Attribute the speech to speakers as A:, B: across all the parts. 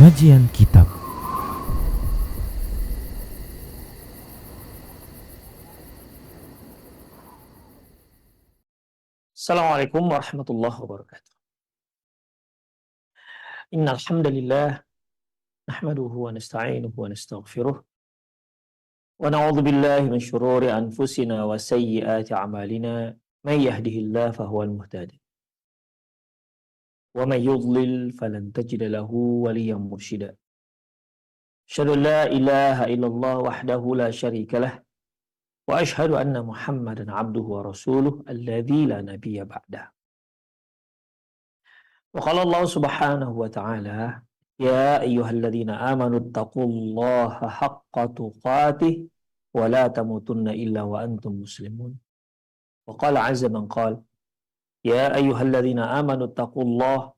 A: Kajian Kitab.
B: Assalamualaikum warahmatullahi wabarakatuh. Innal hamdalillah nahmaduhu wa nasta'inuhu wa nastaghfiruh wa na'udzu billahi min shururi anfusina wa sayyiati a'malina may yahdihillahu fahuwal muhtadi wa may yudlil falan tajida lahu waliyyan mursyida. Asyhadu an la ilaha illallah wahdahu la syarika lah wa asyhadu anna Muhammadan 'abduhu wa rasuluh alladzi la nabiyya ba'dah. Wa qala Allah Subhanahu wa ta'ala, ya ayyuhalladzina amanu taqullaha haqqa tuqatih wa la tamutunna illa wa antum muslimun. Wa qala 'azza man qala, ya ayyuhalladzina amanu taqullaha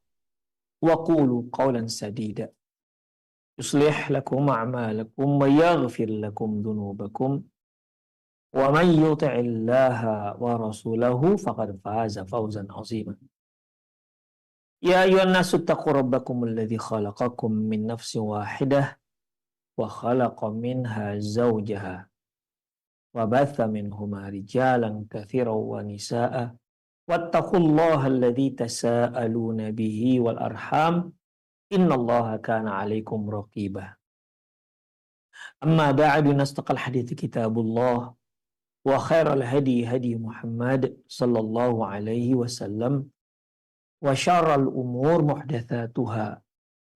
B: wa qulu qawlan sadida yuslih lakum a'malakum wa yaghfir lakum dhunubakum wa man yuti'illaha wa rasulahu faqad faza fawzan 'aziman. Ya ayyuhan nasu taqu rabbakum alladhi khalaqakum min nafsin wahidah wa khalaqa minha zawjaha wa batha minhuma rijalan katsiran wa nisaa wattaqullaha alladhi tasaaluna bihi wal arham innallaha kana 'alaikum raqiba. Amma ba'du, nastaqal hadithi kitabullah wa khairal hadi hadi Muhammad sallallahu alaihi wasallam wa syarrul umur muhdatsatuha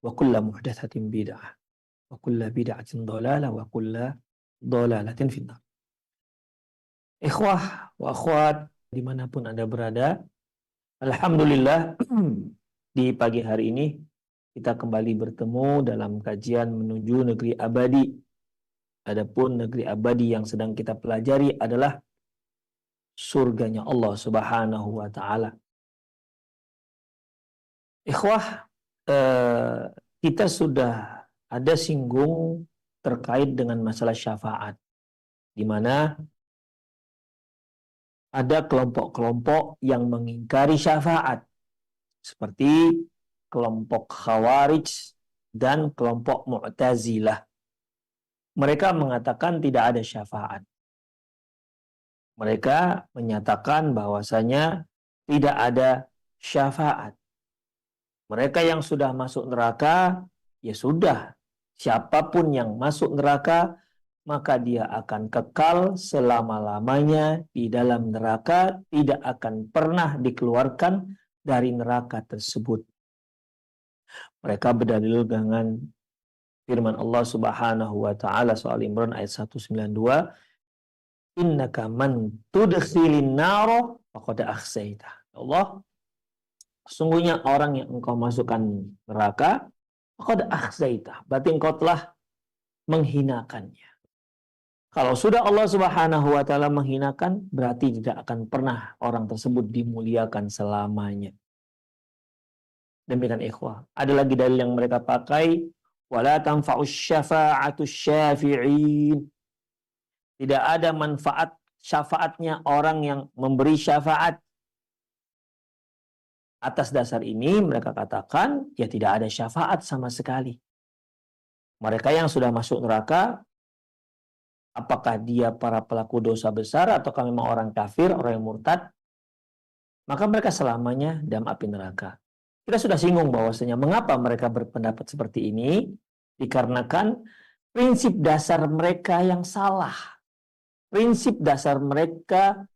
B: wa kullu muhdatsatin bid'ah wa kullu bid'atin dhalalah wa kullu dhalalatin finnar. Ikhwah wa akhwat dimanapun Anda berada, alhamdulillah di pagi hari ini kita kembali bertemu dalam kajian menuju negeri abadi. Adapun negeri abadi yang sedang kita pelajari adalah surganya Allah Subhanahu wa ta'ala. Ikhwah, kita sudah ada singgung terkait dengan masalah syafaat, di mana ada kelompok-kelompok yang mengingkari syafaat, seperti kelompok Khawarij dan kelompok Mu'tazilah. Mereka mengatakan tidak ada syafaat. Mereka menyatakan bahwasanya tidak ada syafaat. Mereka yang sudah masuk neraka, ya sudah. Siapapun yang masuk neraka, maka dia akan kekal selama-lamanya di dalam neraka, tidak akan pernah dikeluarkan dari neraka tersebut. Mereka berdalil dengan firman Allah Subhanahu wa ta'ala soal Imran ayat 192, innaka man tudkhilin naro faqad akhzaitah. Allah, sesungguhnya orang yang engkau masukkan neraka, faqad akhzaitah, berarti engkau telah menghinakannya. Kalau sudah Allah Subhanahu wa ta'ala menghinakan, berarti tidak akan pernah orang tersebut dimuliakan selamanya. Demikian ikhwah. Ada lagi dalil yang mereka pakai, wala tanfa'us syafa'atus syafi'in. Tidak ada manfaat syafaatnya orang yang memberi syafaat. Atas dasar ini mereka katakan, ya tidak ada syafaat sama sekali. Mereka yang sudah masuk neraka, apakah dia para pelaku dosa besar ataukah memang orang kafir, orang yang murtad, maka mereka selamanya dalam api neraka. Kita sudah singgung bahwasanya mengapa mereka berpendapat seperti ini, dikarenakan prinsip dasar mereka yang salah. Prinsip dasar mereka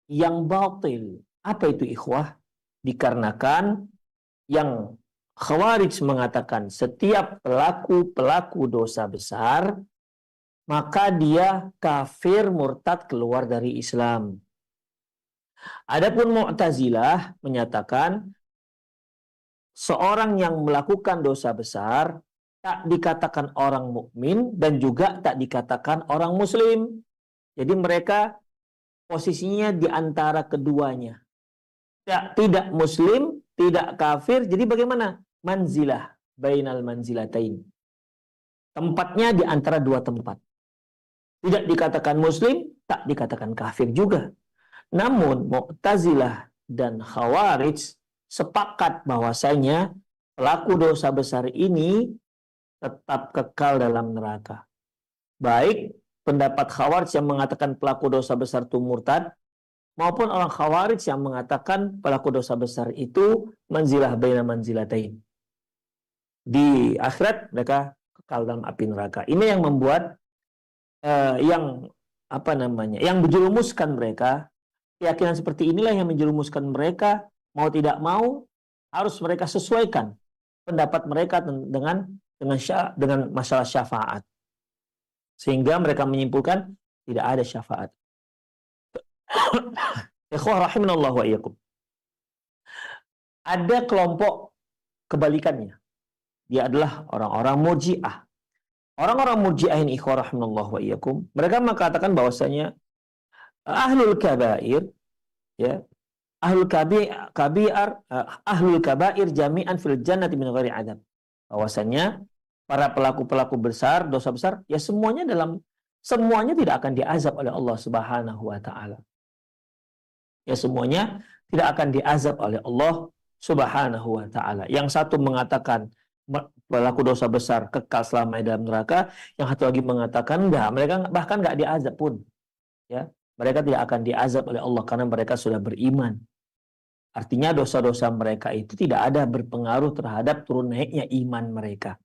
B: yang batil. Apa itu ikhwah? Dikarenakan yang Khawarij mengatakan setiap pelaku dosa besar, maka dia kafir murtad keluar dari Islam. Adapun Mu'tazilah menyatakan seorang yang melakukan dosa besar tak dikatakan orang mukmin dan juga tak dikatakan orang muslim. Jadi mereka posisinya di antara keduanya. Tidak muslim, tidak kafir. Jadi bagaimana? Manzilah bainal manzilatain. Tempatnya di antara dua tempat. Tidak dikatakan muslim, tak dikatakan kafir juga. Namun Mu'tazilah dan Khawarij sepakat bahwasanya pelaku dosa besar ini tetap kekal dalam neraka. Baik pendapat Khawarij yang mengatakan pelaku dosa besar itu murtad, maupun orang Khawarij yang mengatakan pelaku dosa besar itu manzilah baina manzilatain. Di akhirat mereka kekal dalam api neraka. Ini yang membuat yang menjerumuskan mereka, keyakinan seperti inilah yang menjerumuskan mereka, mau tidak mau harus mereka sesuaikan pendapat mereka dengan masalah syafaat, sehingga mereka menyimpulkan tidak ada syafaat. Ikhwah rahimanallah wa iyyakum. Ada kelompok kebalikannya. Dia adalah orang-orang Murji'ah. Orang-orang Murji'ah ini, ikhwah rahimanallah wa iyyakum, mereka mengatakan bahwasanya ahlul kabair, ya, ahlul kabair jami'an fil jannati min ghairi adab. Bahwasanya para pelaku-pelaku besar, dosa besar, ya semuanya tidak akan diazab oleh Allah Subhanahu wa taala. Ya semuanya tidak akan diazab oleh Allah Subhanahu wa taala. Yang satu mengatakan pelaku dosa besar kekal selama dalam neraka, yang satu lagi mengatakan enggak, mereka bahkan enggak diazab pun. Ya, mereka tidak akan diazab oleh Allah karena mereka sudah beriman. Artinya dosa-dosa mereka itu tidak ada berpengaruh terhadap turun naiknya iman mereka.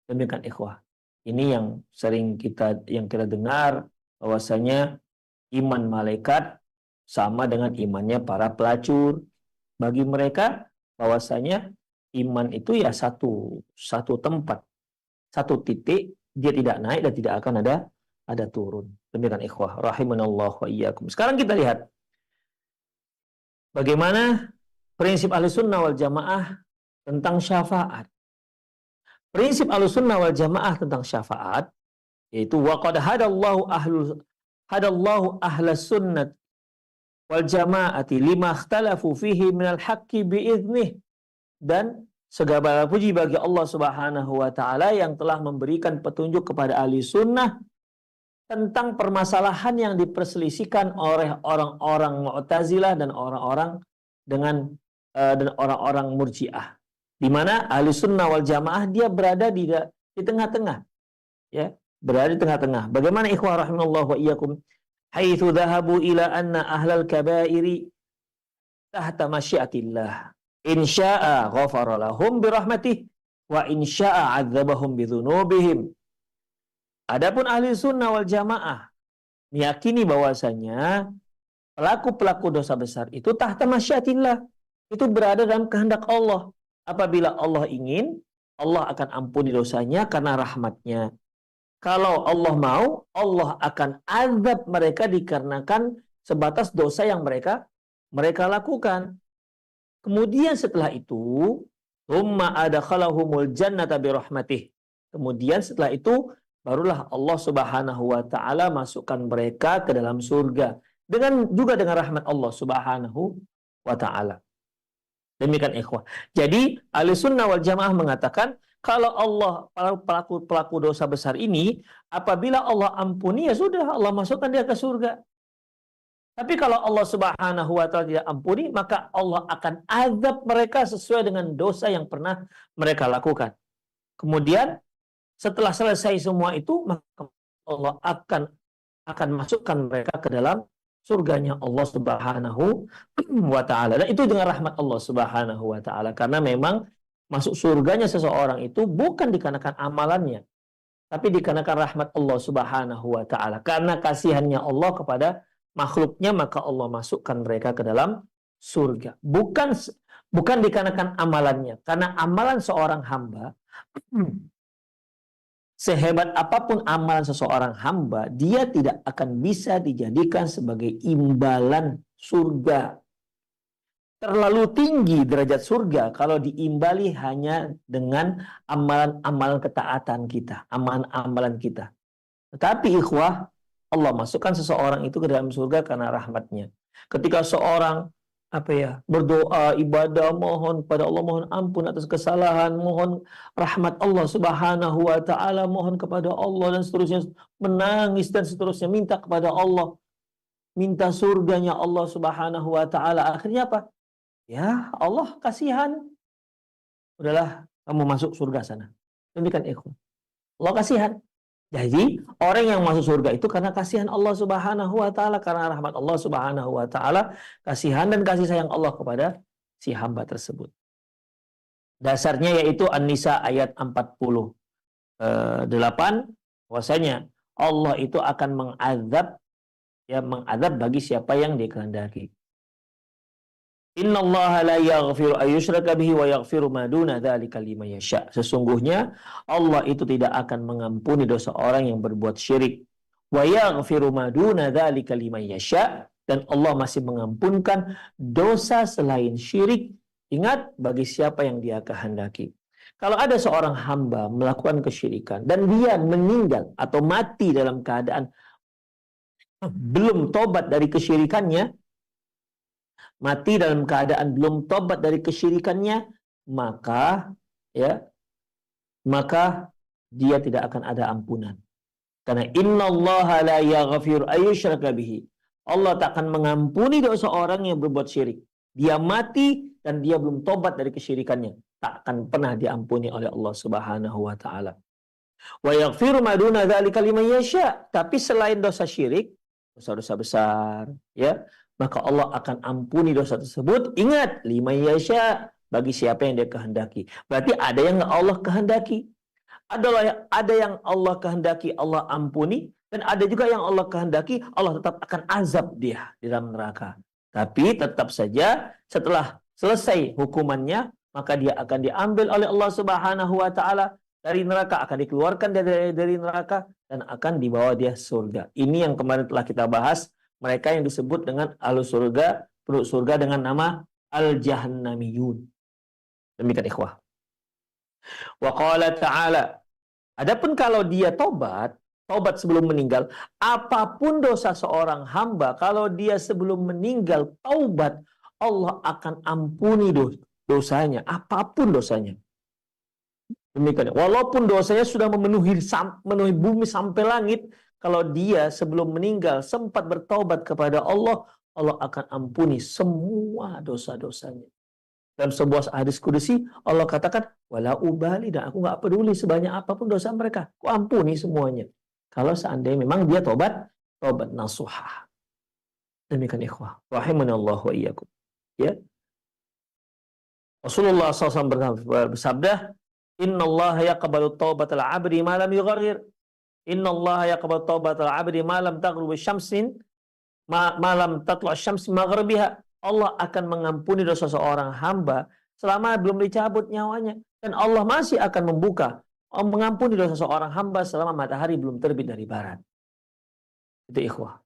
B: Demikian ikhwah. Ini yang sering kita dengar, bahwasanya iman malaikat sama dengan imannya para pelacur. Bagi mereka bahwasanya iman itu ya satu tempat, satu titik, dia tidak naik dan tidak akan ada turun. Demikian ikhwah rahimanallah wa iyyakum. Sekarang kita lihat bagaimana prinsip Ahlussunnah wal Jamaah tentang syafaat. Prinsip Ahlussunnah wal Jamaah tentang syafaat yaitu waqad hadallahu ahlas sunnah wal jamaati lima ikhtalafu fihi minal haqqi biiznih. Dan segala puji bagi Allah Subhanahu wa taala yang telah memberikan petunjuk kepada ahli sunnah tentang permasalahan yang diperselisihkan oleh orang-orang Mu'tazilah dan orang-orang Murji'ah. Di mana ahli sunnah wal jamaah dia berada di tengah-tengah, ya, berada di tengah-tengah. Bagaimana ikhwah rahimallahu wa iyyakum? Haitsu dhahabu ila anna ahlal kabairi tahta masyiatillah. In syaa ghafara lahum birahmatih wa in syaa 'adzabahum bidzunubihim. Adapun ahli sunnah wal jamaah meyakini bahwasanya pelaku-pelaku dosa besar itu tahta masyiatillah, itu berada dalam kehendak Allah. Apabila Allah ingin, Allah akan ampuni dosanya karena rahmatnya. Kalau Allah mau, Allah akan azab mereka dikarenakan sebatas dosa yang mereka lakukan. Kemudian setelah itu, thumma adkhalahumul jannata birahmatih. Kemudian setelah itu barulah Allah Subhanahu wa taala masukkan mereka ke dalam surga dengan rahmat Allah Subhanahu wa taala. Demikian ikhwah. Jadi Ahlussunnah wal Jamaah mengatakan kalau Allah pelaku dosa besar ini apabila Allah ampuni ya sudah, Allah masukkan dia ke surga. Tapi kalau Allah Subhanahu wa taala tidak ampuni, maka Allah akan azab mereka sesuai dengan dosa yang pernah mereka lakukan. Kemudian setelah selesai semua itu, maka Allah akan masukkan mereka ke dalam surganya Allah Subhanahu wa taala. Dan itu dengan rahmat Allah Subhanahu wa taala, karena memang masuk surganya seseorang itu bukan dikarenakan amalannya, tapi dikarenakan rahmat Allah Subhanahu wa taala. Karena kasihannya Allah kepada makhluknya, maka Allah masukkan mereka ke dalam surga. Bukan dikarenakan amalannya. Karena amalan seorang hamba, sehebat apapun amalan seseorang hamba, dia tidak akan bisa dijadikan sebagai imbalan surga. Terlalu tinggi derajat surga kalau diimbali hanya dengan amalan-amalan ketaatan kita, amalan-amalan kita. Tetapi ikhwah, Allah masukkan seseorang itu ke dalam surga karena rahmatnya. Ketika seorang berdoa, ibadah, mohon pada Allah, mohon ampun atas kesalahan, mohon rahmat Allah Subhanahu wa taala, mohon kepada Allah dan seterusnya, menangis dan seterusnya, minta kepada Allah, minta surganya Allah Subhanahu wa taala. Akhirnya apa? Ya, Allah kasihan. Udahlah, kamu masuk surga sana. Demikian ikhwan. Allah kasihan. Jadi orang yang masuk surga itu karena kasihan Allah Subhanahu wa taala, karena rahmat Allah Subhanahu wa taala, kasihan dan kasih sayang Allah kepada si hamba tersebut. Dasarnya yaitu An-Nisa ayat 48, bahwasanya Allah itu akan mengadab bagi siapa yang dikehendaki. Innallaha la yaghfiru ayyushraka bihi wa yaghfiru ma duna dzalika liman yasha. Sesungguhnya Allah itu tidak akan mengampuni dosa orang yang berbuat syirik. Wa yaghfiru ma duna dzalika liman yasha, dan Allah masih mengampunkan dosa selain syirik. Ingat, bagi siapa yang Dia kehendaki. Kalau ada seorang hamba melakukan kesyirikan dan dia meninggal atau mati dalam keadaan belum tobat dari kesyirikannya, mati dalam keadaan belum tobat dari kesyirikannya, maka dia tidak akan ada ampunan. Karena innallaha la yaghfiru ayyushraka bihi. Allah tak akan mengampuni dosa orang yang berbuat syirik. Dia mati dan dia belum tobat dari kesyirikannya, tak akan pernah diampuni oleh Allah Subhanahu wa taala. Wa yaghfiru ma duna dzalika liman yasha. Tapi selain dosa syirik, dosa-dosa besar, maka Allah akan ampuni dosa tersebut. Ingat, liman yasha, bagi siapa yang Dia kehendaki. Berarti ada yang Allah kehendaki. Ada yang Allah kehendaki Allah ampuni, dan ada juga yang Allah kehendaki Allah tetap akan azab dia di dalam neraka. Tapi tetap saja setelah selesai hukumannya, maka dia akan diambil oleh Allah Subhanahu wa taala dari neraka, akan dikeluarkan dari neraka dan akan dibawa dia surga. Ini yang kemarin telah kita bahas, mereka yang disebut dengan ahlus surga, penduduk surga dengan nama al-jahannamiyun. Demikian ikhwah. Wa qala ta'ala, adapun kalau dia tobat sebelum meninggal, apapun dosa seorang hamba, kalau dia sebelum meninggal taubat, Allah akan ampuni dosanya, apapun dosanya. Demikian. Walaupun dosanya sudah memenuhi bumi sampai langit, kalau dia sebelum meninggal sempat bertaubat kepada Allah, Allah akan ampuni semua dosa-dosanya. Dalam sebuah hadis kudusi, Allah katakan, wala ubali, dan aku nggak peduli sebanyak apapun dosa mereka, aku ampuni semuanya. Kalau seandainya memang dia tobat nasuha. Demikian ikhwah. Rahimanallahu wa iyyakum. Ya. Rasulullah SAW bersabda, innallaha yaqbalu taubatal 'abdi ma lam yughargir. Innallaha yaqbalu taubatal 'abdi ma lam taghrib syamsin ma lam tatlu' syams maghribiha. Allah akan mengampuni dosa seorang hamba selama belum dicabut nyawanya, dan Allah masih akan mengampuni dosa seorang hamba selama matahari belum terbit dari barat. Itu ikhwah.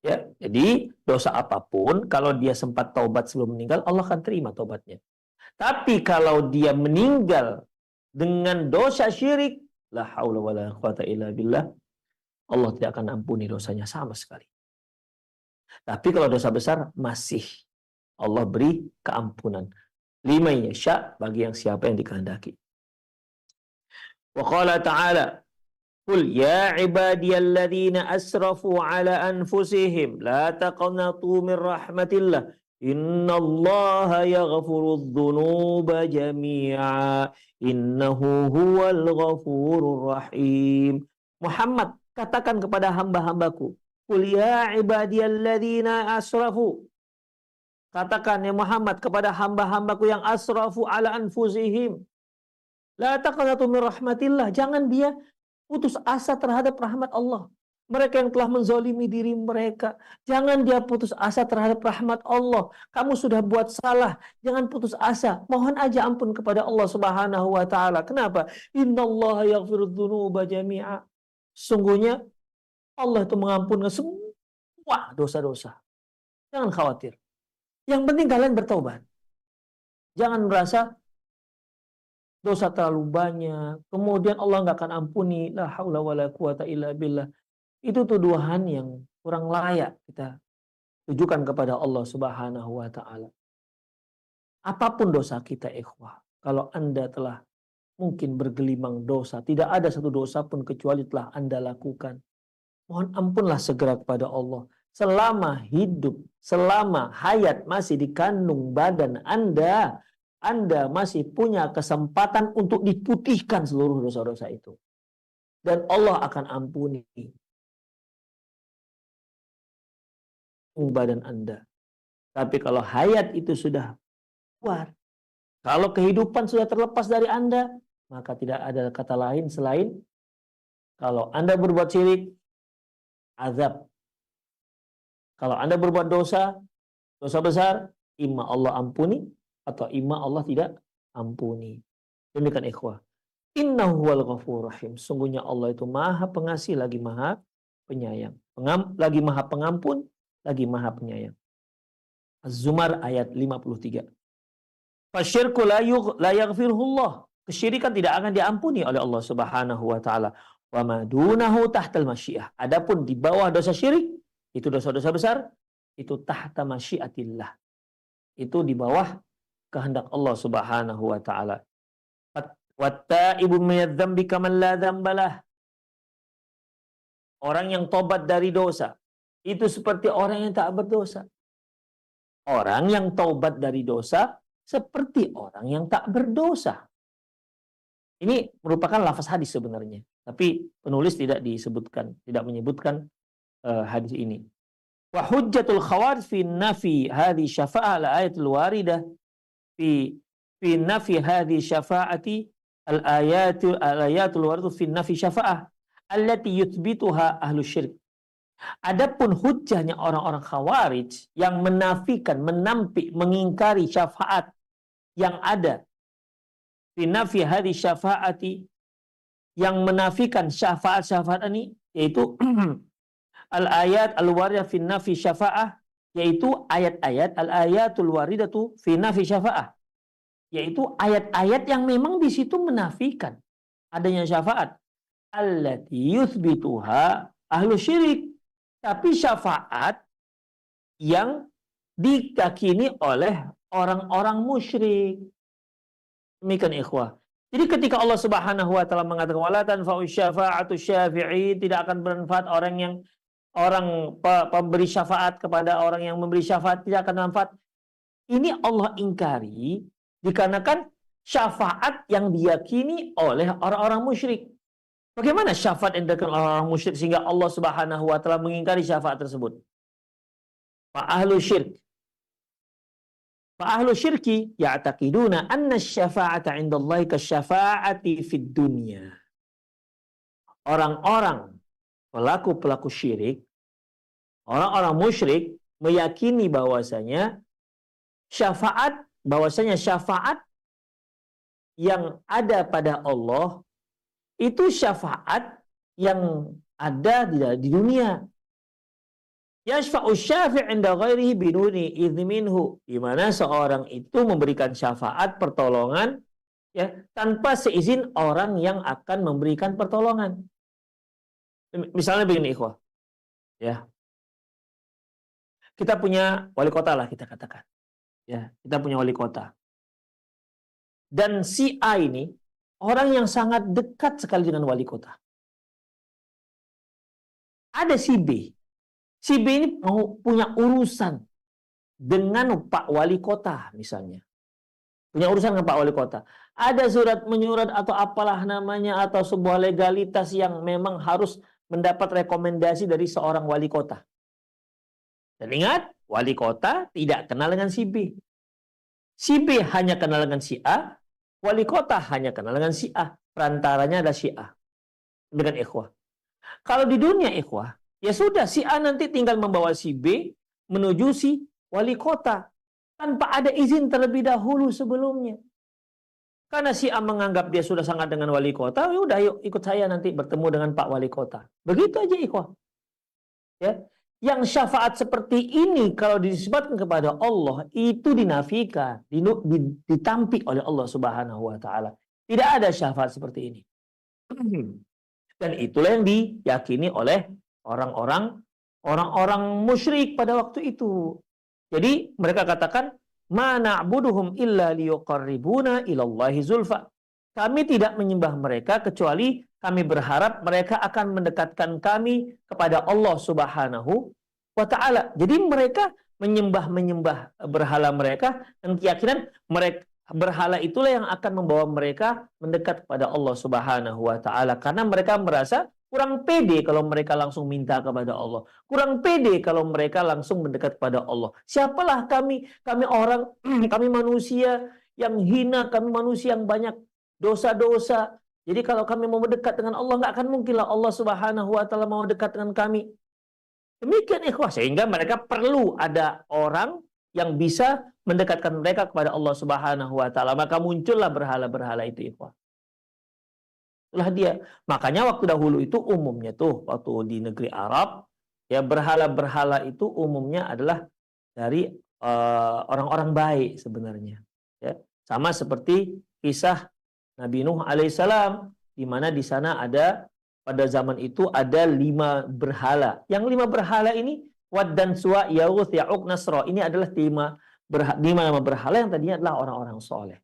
B: Ya, jadi dosa apapun kalau dia sempat taubat sebelum meninggal, Allah akan terima taubatnya. Tapi kalau dia meninggal dengan dosa syirik, la haula wala quwata illa billah, Allah tidak akan ampuni dosanya sama sekali. Tapi kalau dosa besar, masih Allah beri keampunan. Liman yasha, bagi yang siapa yang dikehendaki. Wa qala ta'ala, qul ya ibadiyalladzina asrafu ala anfusihim la taqnatu min rahmatillah innallaha yaghfirudz dzunuba jami'a innahu huwal ghafurur rahim. Muhammad, katakan kepada hamba-hambaku, qul ya ibadiyalladzina asrafu, katakan ya Muhammad kepada hamba-hambaku yang asrafu ala anfusihim, la taqnatu min rahmatillah, jangan dia putus asa terhadap rahmat Allah. Mereka yang telah menzolimi diri mereka, jangan dia putus asa terhadap rahmat Allah. Kamu sudah buat salah, jangan putus asa. Mohon aja ampun kepada Allah Subhanahu wa taala. Kenapa? Innallaha yaghfirudz dzunuba jami'a. Sungguhnya Allah itu mengampunkan semua dosa-dosa. Jangan khawatir. Yang penting kalian bertobat. Jangan merasa dosa terlalu banyak, kemudian Allah nggak akan ampuni. La haula wala quwata illa billah. Itu tuduhan yang kurang layak kita tujukan kepada Allah Subhanahu wa taala. Apapun dosa kita ikhwah, kalau Anda telah mungkin bergelimang dosa, tidak ada satu dosa pun kecuali telah Anda lakukan, mohon ampunlah segera kepada Allah. Selama hidup, selama hayat masih di kandung badan Anda masih punya kesempatan untuk diputihkan seluruh dosa-dosa itu. dan Allah akan ampuni badan Anda. Tapi kalau hayat itu sudah keluar, kalau kehidupan sudah terlepas dari Anda, maka tidak ada kata lain selain kalau Anda berbuat syirik, azab. Kalau Anda berbuat dosa, dosa besar, imma Allah ampuni atau imma Allah tidak ampuni. Demikian ikhwah. Innahu wal ghafur rahim. Sungguhnya Allah itu maha pengasih lagi maha penyayang. Lagi maha pengampun, lagi maha penyayang. Az-Zumar ayat 53. Fasyirku la yaghfirullah. Kesyirikan tidak akan diampuni oleh Allah Subhanahu wa taala. Wa ma dunahu tahtal masyiah. Adapun di bawah dosa syirik, itu dosa-dosa besar, itu tahta masyiatillah. Itu di bawah kehendak Allah Subhanahu wa taala. Wattaibu minadz-dzambi kaman la dzambalah. Orang yang tobat dari dosa itu seperti orang yang tak berdosa. Orang yang taubat dari dosa seperti orang yang tak berdosa. Ini merupakan lafaz hadis sebenarnya, tapi penulis tidak menyebutkan hadis ini. Wa hujjatul khawarij fi nafi hadhi syafa'ah al ayatul waridah fi nafi hadhi syafa'ati al ayatul waridah fi nafi syafa'ah allati yuthbituha ahlu syirk. Adapun hujjahnya orang-orang khawarij yang menafikan, menampik, mengingkari syafaat yang ada fi nafi hadhi syafa'ati, yang menafikan syafaat-syafaat ini, yaitu al-ayat al-waridah fi nafi syafa'ah, yaitu ayat-ayat al-ayatul waridatu fi nafi syafa'ah, yaitu ayat-ayat yang memang di situ menafikan adanya syafaat. Allati yuthbituha ahlu syirik. Tapi syafaat yang diyakini oleh orang-orang musyrik. Demikian ikhwah. Jadi ketika Allah Subhanahu wa taala mengatakan wala tanfa'u syafa'atu syafi'in, tidak akan bermanfaat pemberi syafaat kepada orang yang memberi syafaat, tidak akan bermanfaat. Ini Allah ingkari dikarenakan syafaat yang diyakini oleh orang-orang musyrik. Bagaimana syafaat yang diberikan oleh orang musyrik sehingga Allah Subhanahu wa taala mengingkari syafaat tersebut? Fa ahlu syirki ya'taqiduna anna syafa'ata 'indallahi kasyafa'ati fid dunya. Orang-orang pelaku syirik, orang-orang musyrik meyakini bahwasanya syafaat yang ada pada Allah itu syafaat yang ada di dunia. Yashfa'u syafi' 'inda ghairihi biduni idzni minhu, di mana seorang itu memberikan syafaat pertolongan ya tanpa seizin orang yang akan memberikan pertolongan. Misalnya begini ikhwah. Ya. Kita punya wali kota lah kita katakan. Ya, kita punya wali kota. Dan si A ini orang yang sangat dekat sekali dengan wali kota. Ada si B. Si B ini punya urusan dengan Pak Wali Kota misalnya. Punya urusan dengan Pak Wali Kota. Ada surat menyurat atau apalah namanya, atau sebuah legalitas yang memang harus mendapat rekomendasi dari seorang wali kota. Dan ingat, wali kota tidak kenal dengan si B. Si B hanya kenal dengan si A. Wali kota hanya kenal dengan si A. Perantaranya ada si A. Dengan ikhwah. Kalau di dunia ikhwah, ya sudah, si A nanti tinggal membawa si B menuju si wali kota tanpa ada izin terlebih dahulu sebelumnya. Karena si A menganggap dia sudah sangat dengan wali kota, ya udah yuk ikut saya nanti bertemu dengan Pak Wali Kota. Begitu aja ikhwah. Ya, yang syafaat seperti ini kalau disebutkan kepada Allah itu dinafikan, ditampik oleh Allah Subhanahu wa taala. Tidak ada syafaat seperti ini. Dan itulah yang diyakini oleh orang-orang musyrik pada waktu itu. Jadi mereka katakan, ma na'buduhum illa liyuqarribuna ilallahi zulfa. Kami tidak menyembah mereka kecuali kami berharap mereka akan mendekatkan kami kepada Allah Subhanahu wa taala. Jadi mereka menyembah berhala mereka dan keyakinan mereka berhala itulah yang akan membawa mereka mendekat kepada Allah Subhanahu wa taala, karena mereka merasa kurang pede kalau mereka langsung minta kepada Allah. Kurang pede kalau mereka langsung mendekat kepada Allah. Siapalah kami? Kami orang, kami manusia yang hina, kami manusia yang banyak dosa-dosa. Jadi kalau kami mau mendekat dengan Allah, nggak akan mungkinlah Allah Subhanahu wa taala mau dekat dengan kami. Demikian ikhwah, sehingga mereka perlu ada orang yang bisa mendekatkan mereka kepada Allah Subhanahu wa taala. Maka muncullah berhala-berhala itu, ikhwah. Itulah dia. Makanya waktu dahulu itu umumnya tuh waktu di negeri Arab, ya berhala-berhala itu umumnya adalah dari orang-orang baik sebenarnya. Ya, sama seperti kisah Nabi Nuh alaihissalam, di mana di sana ada pada zaman itu ada 5 berhala. Yang 5 berhala ini Wad dan Suwa, Ya'uth, Ya'uq, Nasra. Ini adalah 5 nama berhala yang tadinya adalah orang-orang soleh.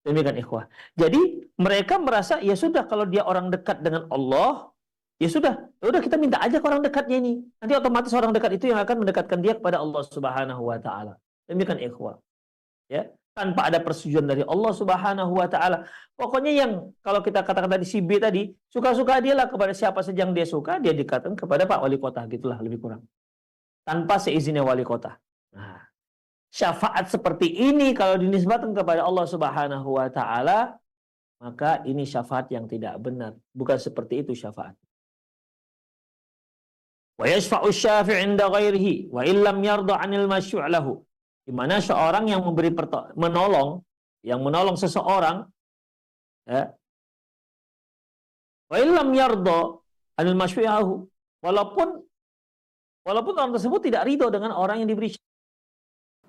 B: Demikian ikhwah. Jadi mereka merasa ya sudah, kalau dia orang dekat dengan Allah, ya sudah kita minta aja ke orang dekatnya ini. Nanti otomatis orang dekat itu yang akan mendekatkan dia kepada Allah Subhanahu wa taala. Demikian ikhwah. Ya, tanpa ada persetujuan dari Allah Subhanahu wa taala. Pokoknya yang kalau kita katakan tadi si B tadi, suka-suka dia lah kepada siapa saja yang dia suka, dia dikatakan kepada Pak Wali Kota, gitulah lebih kurang. Tanpa seizinnya wali kota. Nah, syafaat seperti ini kalau dinisbatkan kepada Allah Subhanahu wa taala, maka ini syafaat yang tidak benar. Bukan seperti itu syafaat. Wa yashfa'u syafi' 'inda ghairihi wa illam yarda 'anil masyru' lahu. Di mana seorang yang memberi menolong seseorang, ya, wa illam yarda 'anil masyru' lahu, walaupun orang tersebut tidak ridho dengan orang yang diberi.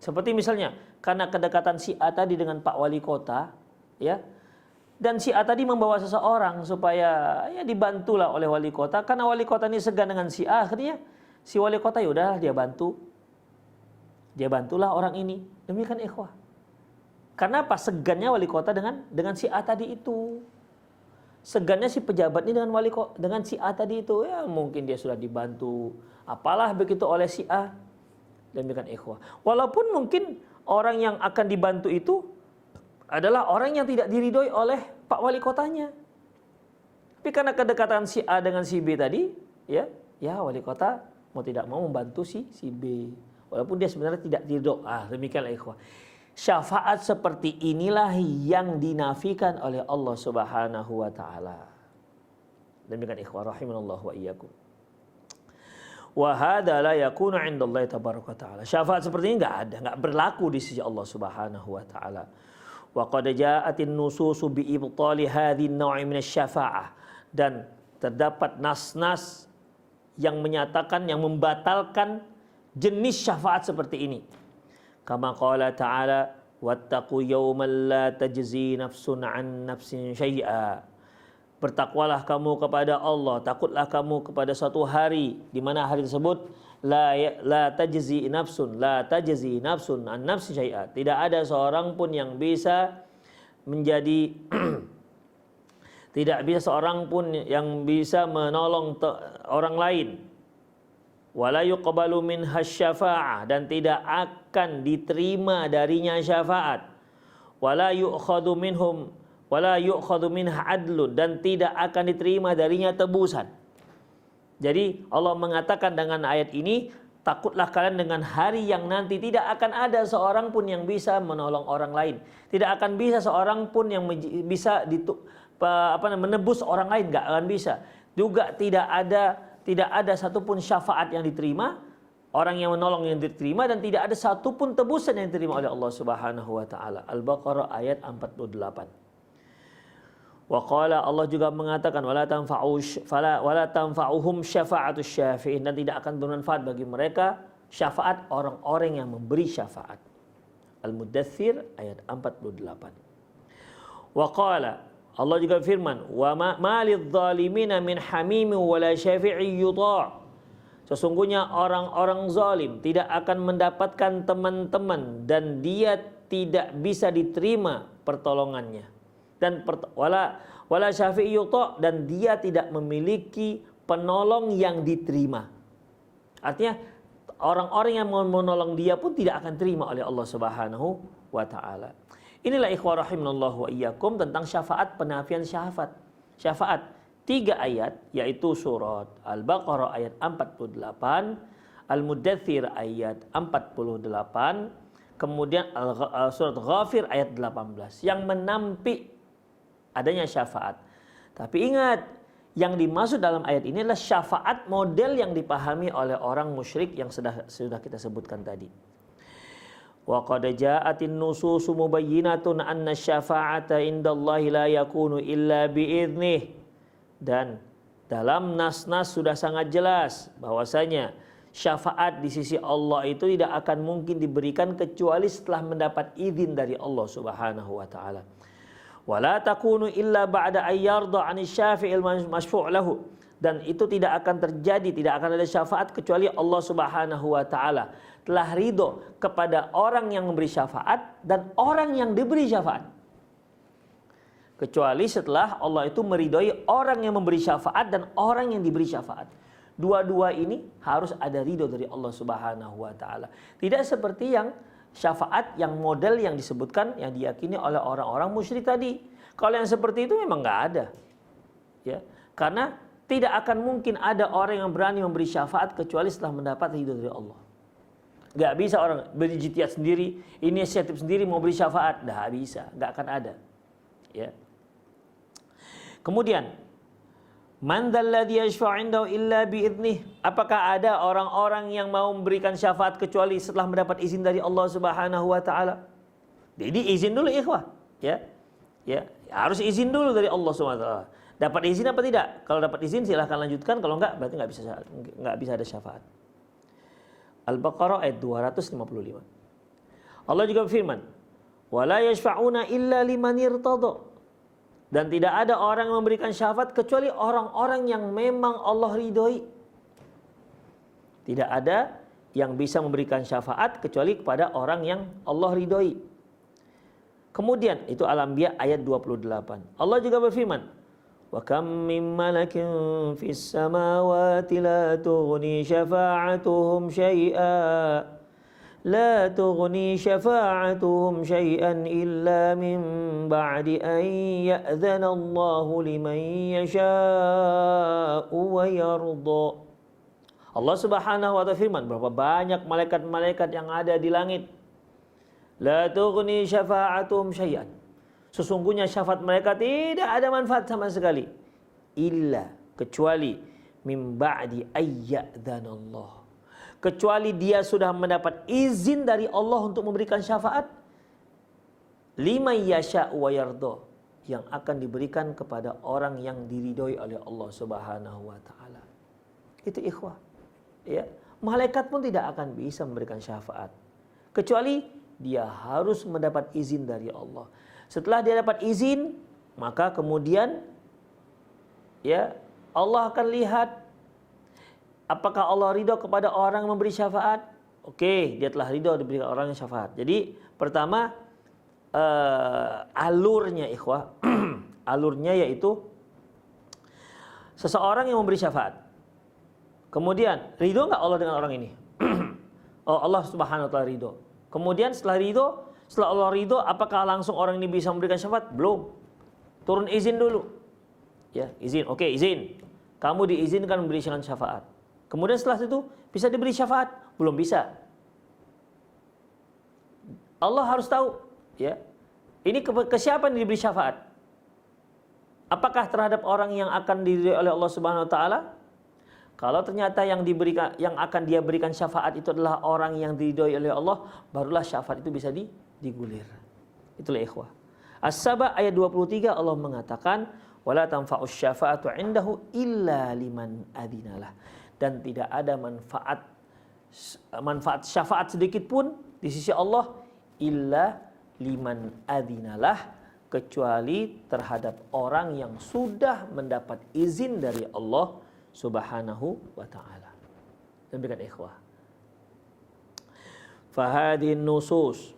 B: Seperti misalnya, karena kedekatan si A tadi dengan Pak Wali Kota, ya, dan si A tadi membawa seseorang supaya ya dibantulah oleh Wali Kota, karena Wali Kota ini segan dengan si A, akhirnya si Wali Kota yaudah dia bantulah orang ini. Demikian ikhwah. Karena apa? Segannya Wali Kota dengan si A tadi itu. Segannya si pejabat ini dengan si A tadi itu, ya mungkin dia sudah dibantu apalah begitu oleh si A. Demikian ikhwah. Walaupun mungkin orang yang akan dibantu itu adalah orang yang tidak diridhoi oleh Pak Wali Kotanya. Tapi karena kedekatan si A dengan si B tadi, ya Wali Kota mau tidak mau membantu si B. Walaupun dia sebenarnya tidak diridhoi. Demikianlah ikhwah. Syafaat seperti inilah yang dinafikan oleh Allah Subhanahu wa taala. Demikian ikhwah rahimanallahu wa iyyakum. Wa hadza la yakunu 'indallahi tabaraka taala. Syafaat seperti ini enggak berlaku di sisi Allah Subhanahu wa taala. Wa qad ja'atin nususu bi ibtali hadhihi an-naw' min asy-syafa'ah, dan terdapat nas-nas yang menyatakan, yang membatalkan jenis syafaat seperti ini. Kama qala ta'ala wattaqu yawman la tajzi nafsun 'an nafsin syai'a. Bertakwalah kamu kepada Allah, takutlah kamu kepada suatu hari di mana hari tersebut la tajzi nafsun an nafsin syai'a. Tidak ada seorang pun yang bisa menjadi tidak bisa seorang pun yang bisa menolong orang lain. Wala yuqbalu minha syafa'ah, dan tidak akan diterima darinya syafaat. Wala yu'khadhu minha adlun, dan tidak akan diterima darinya tebusan. Jadi Allah mengatakan dengan ayat ini, takutlah kalian dengan hari yang nanti tidak akan ada seorang pun yang bisa menolong orang lain. Tidak akan bisa seorang pun yang bisa menebus orang lain, enggak akan bisa. Juga tidak ada satupun syafaat yang diterima, orang yang menolong yang diterima, dan tidak ada satupun tebusan yang diterima oleh Allah Subhanahu wa taala. Al-Baqarah ayat 48. Wa qala, Allah juga mengatakan wala tanfa'uhum syafa'atus syafi'in, dan tidak akan bermanfaat bagi mereka syafaat orang-orang yang memberi syafaat. Al-Muddatsir ayat 48. Wa qala, Allah juga firman, wa ma lidh-dhalimina min hamim wala syafi'i yuta'. Sesungguhnya orang-orang zalim tidak akan mendapatkan teman-teman, dan dia tidak bisa diterima pertolongannya. Dan wala syafi'i yuta', dan dia tidak memiliki penolong yang diterima. Artinya orang-orang yang mau menolong dia pun tidak akan terima oleh Allah Subhanahu wa taala. Inilah ikhwah rahimanallahu wa iyyakum tentang syafaat, penafian syafaat. Syafaat 3 ayat, yaitu surat Al-Baqarah ayat 48, Al-Muddathir ayat 48, kemudian surat Ghafir ayat 18 yang menampik adanya syafaat. Tapi ingat, yang dimaksud dalam ayat ini adalah syafaat model yang dipahami oleh orang musyrik yang sudah kita sebutkan tadi. Wa qad ja'atin nususu mubayyinatun anna syafa'ata indallahi la yakunu illa biiznih. Dan dalam nas-nas sudah sangat jelas bahwasanya syafaat di sisi Allah itu tidak akan mungkin diberikan kecuali setelah mendapat izin dari Allah Subhanahu wa taala. Wala takunu illa ba'da ayyarda 'ani syafi'il masyfu' lahu. Dan itu tidak akan terjadi, tidak akan ada syafaat kecuali Allah Subhanahu wa taala telah ridho kepada orang yang memberi syafaat dan orang yang diberi syafaat. Kecuali setelah Allah itu meridhoi orang yang memberi syafaat dan orang yang diberi syafaat. Dua-dua ini harus ada ridho dari Allah Subhanahu wa taala. Tidak seperti yang syafaat yang model yang disebutkan yang diyakini oleh orang-orang musyrik tadi. Kalau yang seperti itu memang nggak ada. Ya, karena tidak akan mungkin ada orang yang berani memberi syafaat kecuali setelah mendapat ridho dari Allah. Gak bisa orang berijtihad sendiri, inisiatif sendiri mau beri syafaat, dah bisa, gak akan ada. Ya. Kemudian, man dzalladzi yashfa'u 'indahu illa biiznih? Apakah ada orang-orang yang mau memberikan syafaat kecuali setelah mendapat izin dari Allah Subhanahu wa taala? Jadi izin dulu ikhwah, ya. Ya, harus izin dulu dari Allah Subhanahu wa taala. Dapat izin apa tidak? Kalau dapat izin silahkan lanjutkan, kalau enggak berarti enggak bisa ada syafaat. Al-Baqarah ayat 255. Allah juga berfirman, "Wala yashfa'una illa liman irtada." Dan tidak ada orang yang memberikan syafaat kecuali orang-orang yang memang Allah ridhoi. Tidak ada yang bisa memberikan syafaat kecuali kepada orang yang Allah ridhoi. Kemudian itu Al-Anbiya ayat 28. Allah juga berfirman, wa kam min malakin fis samawati la tughni syafa'atuhum syai'an illa min ba'di an ya'dzana Allahu liman yasha'u wa yarda. Allah Subhanahu wa ta'ala firman, berapa banyak malaikat-malaikat yang ada di langit. La tughni syafa'atuhum syai'an. Sesungguhnya syafaat mereka tidak ada manfaat sama sekali. Illa, kecuali min ba'di ayyadzanallah. Kecuali dia sudah mendapat izin dari Allah untuk memberikan syafaat. Liman yasha'u wa yarda. Yang akan diberikan kepada orang yang diridhoi oleh Allah Subhanahu wa taala. Itu ikhwah. Ya, malaikat pun tidak akan bisa memberikan syafaat kecuali dia harus mendapat izin dari Allah. Setelah dia dapat izin, maka kemudian ya Allah akan lihat apakah Allah ridho kepada orang yang memberi syafaat. Oke, dia telah ridho diberikan orang yang syafaat. Jadi pertama alurnya ikhwah, alurnya yaitu seseorang yang memberi syafaat. Kemudian ridho nggak Allah dengan orang ini? Oh, Allah Subhanahu wa taala ridho. Kemudian setelah Allah ridho, apakah langsung orang ini bisa memberikan syafaat? Belum. Turun izin dulu. Ya, izin. Oke, izin. Kamu diizinkan memberikan syafaat. Kemudian setelah itu bisa diberi syafaat? Belum bisa. Allah harus tahu, ya. Ini ke siapa yang diberi syafaat? Apakah terhadap orang yang akan diridhoi oleh Allah Subhanahu wa taala? Kalau ternyata yang akan dia berikan syafaat itu adalah orang yang diridhoi oleh Allah, barulah syafaat itu bisa digulir. Itulah ikhwah. As-Saba ayat 23 Allah mengatakan, wala tanfa'us syafa'atu 'indahu illa liman adinalah. Dan tidak ada manfaat syafaat sedikit pun di sisi Allah illa liman adinalah, kecuali terhadap orang yang sudah mendapat izin dari Allah Subhanahu wa ta'ala. Demikian ikhwah. Fahadhin nusus,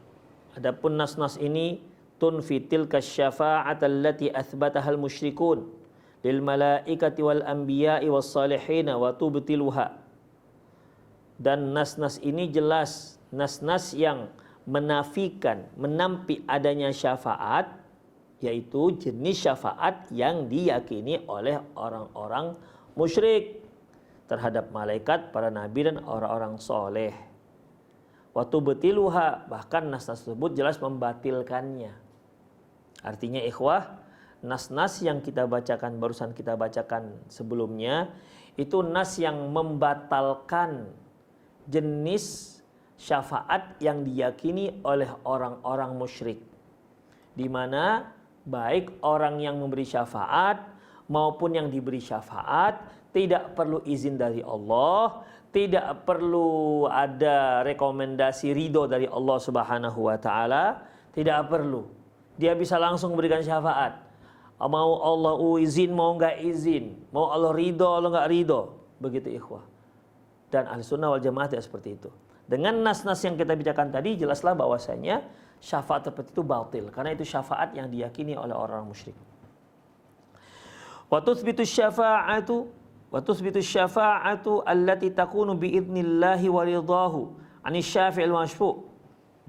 B: adapun nas-nas ini tunfi tilka syafa'at allati athbatahal musyrikun lil malaikati wal anbiya'i was salihin wa tubtiluha. Dan nas-nas ini jelas nas-nas yang menafikan, menampi adanya syafaat, yaitu jenis syafaat yang diyakini oleh orang-orang musyrik terhadap malaikat, para nabi dan orang-orang soleh. Waktu betiluha, bahkan nas-nas tersebut jelas membatilkannya. Artinya ikhwah, nas-nas yang kita bacakan, barusan kita bacakan sebelumnya, itu nas yang membatalkan jenis syafaat yang diyakini oleh orang-orang musyrik, di mana baik orang yang memberi syafaat maupun yang diberi syafaat tidak perlu izin dari Allah, tidak perlu ada rekomendasi ridho dari Allah Subhanahu wa taala, tidak perlu. Dia bisa langsung memberikan syafaat. Mau Allah izin, mau enggak izin, mau Allah ridho, Allah enggak ridho. Begitu ikhwah. Dan ahli sunnah wal jamaah tidak seperti itu. Dengan nas-nas yang kita bicarakan tadi, jelaslah bahwasanya syafaat seperti itu batil, karena itu syafaat yang diyakini oleh orang musyrik. Wa tuthbitu syafa'atu allati takunu bi idnillahi wa ridahu 'anis syafi'il masyfu'.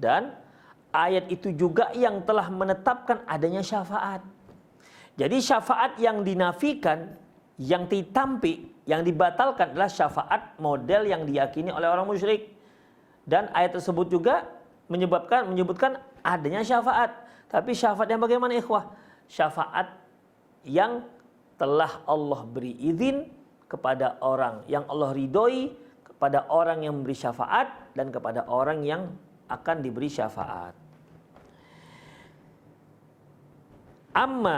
B: Dan ayat itu juga yang telah menetapkan adanya syafaat. Jadi syafaat yang dinafikan, yang ditampi, yang dibatalkan adalah syafaat model yang diyakini oleh orang musyrik. Dan ayat tersebut juga menyebutkan adanya syafaat. Tapi syafaat yang bagaimana ikhwah? Syafaat yang telah Allah beri izin kepada orang yang Allah ridhoi, kepada orang yang memberi syafaat, dan kepada orang yang akan diberi syafaat. Amma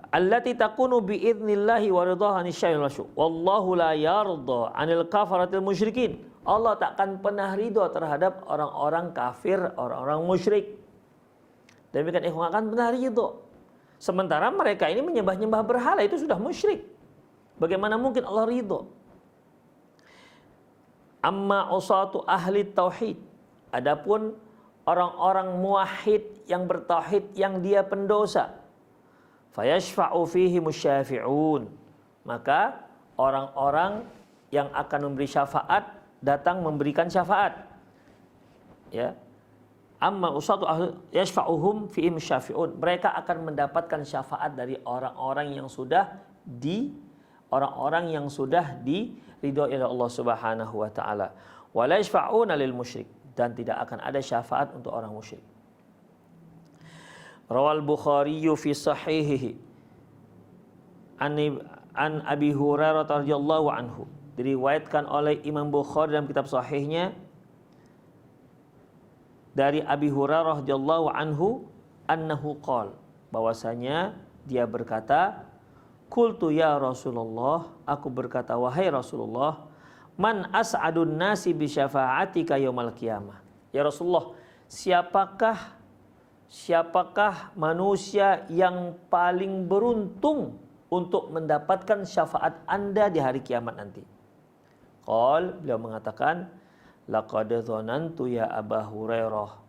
B: allati takunu bi idnillahi wa ridhahu 'anil syai'il masyru'. Wallahu la yarda 'anil kafaratil musyrikin. Allah takkan pernah ridho terhadap orang-orang kafir, orang-orang musyrik. Demikian ikhwan akan pernah ridho. Sementara mereka ini menyembah-nyembah berhala, itu sudah musyrik. Bagaimana mungkin Allah ridho? Amma usatu ahli tauhid. Adapun orang-orang muwahhid yang bertauhid yang dia pendosa, fayashfa'u fihi musyafi'un. Maka orang-orang yang akan memberi syafaat datang memberikan syafaat. Ya. Amma usatu yashfa'uhum fi musyafi'un. Mereka akan mendapatkan syafaat dari orang-orang yang sudah diridhoi oleh Allah Subhanahu wa taala. Wa la yashfa'una lil musyrik, dan tidak akan ada syafaat untuk orang musyrik. Rawal Bukhari fi sahihihi an Abi Hurairah radhiyallahu anhu. Diriwayatkan oleh Imam Bukhari dalam kitab sahihnya dari Abi Hurairah radhiyallahu anhu annahu qala, bahwasanya dia berkata, qultu ya Rasulullah, aku berkata wahai Rasulullah, man as'adun nasi bi syafa'atika yaumal qiyamah. Ya Rasulullah, siapakah manusia yang paling beruntung untuk mendapatkan syafaat Anda di hari kiamat nanti? Beliau mengatakan, laqad dzanantu ya Aba Hurairah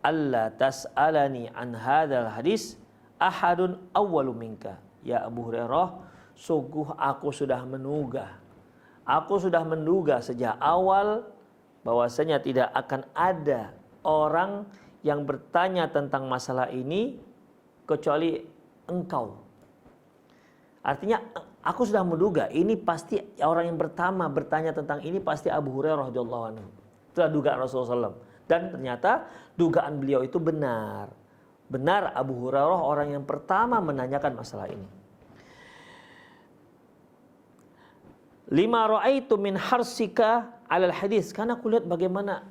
B: alla tas'alani an hadzal hadis ahadun awwalu minka. Ya Abu Hurairah, sungguh aku sudah menduga sejak awal bahwasanya tidak akan ada orang yang bertanya tentang masalah ini kecuali engkau. Artinya aku sudah menduga ini pasti orang yang pertama bertanya tentang ini pasti Abu Hurairah radhiyallahu anhu. Itulah dugaan Rasulullah SAW. Dan ternyata dugaan beliau itu benar. Benar, Abu Hurairah orang yang pertama menanyakan masalah ini. Lima ra'aitu min harsika 'alal hadis. Karena aku lihat bagaimana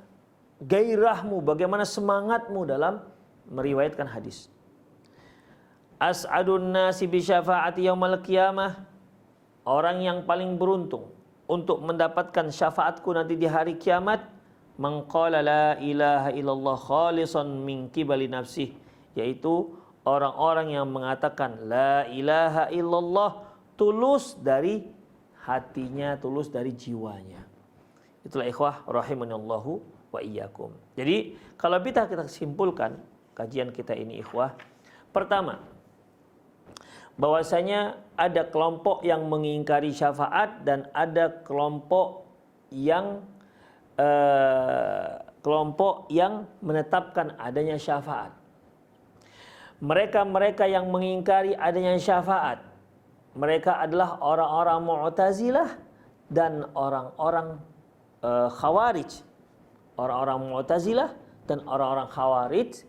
B: gairahmu, bagaimana semangatmu dalam meriwayatkan hadis. As'adun nasi bi syafaati yaumal qiyamah. Orang yang paling beruntung untuk mendapatkan syafaatku nanti di hari kiamat, man qala la ilaha illallah khalisan min qibali nafsih, yaitu orang-orang yang mengatakan la ilaha illallah tulus dari hatinya, tulus dari jiwanya. Itulah ikhwah rahimanallahu wa iyyakum. Jadi kalau kita simpulkan kajian kita ini ikhwah, pertama, bahwasanya ada kelompok yang mengingkari syafaat dan ada kelompok yang kelompok yang menetapkan adanya syafaat. Mereka-mereka yang mengingkari adanya syafaat, mereka adalah orang-orang Mu'tazilah dan orang-orang Khawarij. Orang-orang Mu'tazilah dan orang-orang Khawarij,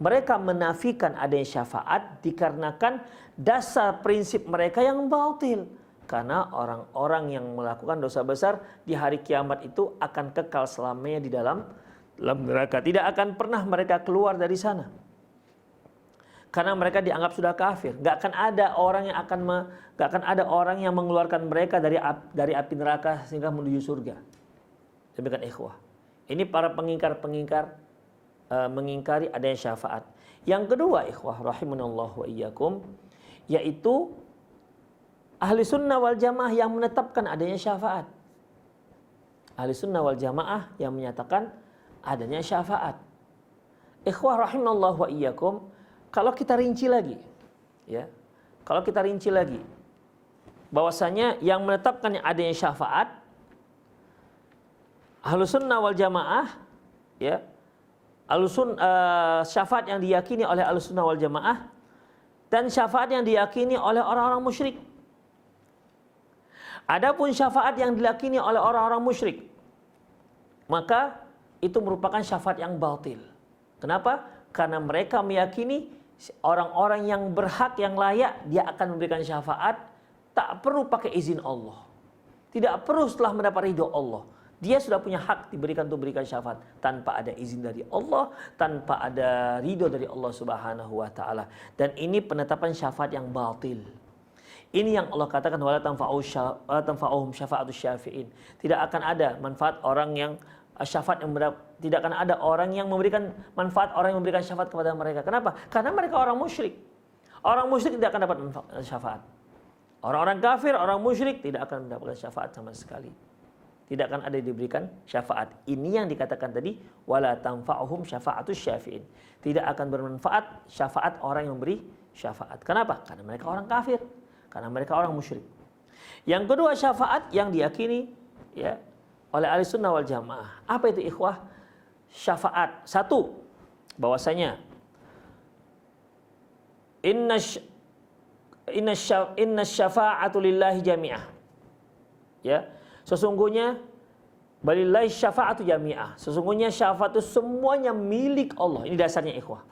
B: mereka menafikan adanya syafaat dikarenakan dasar prinsip mereka yang batil. Karena orang-orang yang melakukan dosa besar di hari kiamat itu akan kekal selamanya di dalam neraka. Tidak akan pernah mereka keluar dari sana. Karena mereka dianggap sudah kafir. Gak akan ada orang yang mengeluarkan mereka dari api neraka sehingga menuju surga. Demikian ikhwah. Ini para pengingkar-pengingkar mengingkari adanya syafaat. Yang kedua ikhwah rahimanallahu wa iyyakum, yaitu ahli sunnah wal jamaah yang menetapkan adanya syafaat. Ahli sunnah wal jamaah yang menyatakan adanya syafaat. Ikhwah rahimanallahu wa iyyakum, kalau kita rinci lagi, ya, bahwasanya yang menetapkan adanya syafaat, Ahlus sunnah wal jamaah, ya, syafaat yang diyakini oleh Ahlus sunnah wal jamaah dan syafaat yang diyakini oleh orang-orang musyrik. Adapun syafaat yang diyakini oleh orang-orang musyrik, maka itu merupakan syafaat yang batil. Kenapa? Karena mereka meyakini orang-orang yang berhak, yang layak, dia akan memberikan syafaat tak perlu pakai izin Allah. Tidak perlu setelah mendapat ridho Allah. Dia sudah punya hak diberikan untuk memberikan syafaat tanpa ada izin dari Allah, tanpa ada ridho dari Allah Subhanahu wa taala. Dan ini penetapan syafaat yang batil. Ini yang Allah katakan wala tanfa'uhum syafa'atus syafi'in. Tidak akan ada manfaat orang yang tidak akan ada orang yang memberikan manfaat orang yang memberikan syafaat kepada mereka. Kenapa? Karena mereka orang musyrik. Orang musyrik tidak akan dapat syafaat. Orang-orang kafir, orang musyrik tidak akan mendapatkan syafaat sama sekali. Tidak akan ada yang diberikan syafaat. Ini yang dikatakan tadi wala tanfa'uhum syafa'atus syafi'in. Tidak akan bermanfaat syafaat orang yang memberi syafaat. Kenapa? Karena mereka orang kafir. Karena mereka orang musyrik. Yang kedua, syafaat yang diyakini, ya, oleh ahli sunnah wal jamaah. Apa itu ikhwah? Syafaat. Satu, bahwasanya inna syafa'atu lillahi jami'ah. Ya, sesungguhnya balillahi syafa'atu jami'ah. Sesungguhnya syafaat itu semuanya milik Allah. Ini dasarnya ikhwah.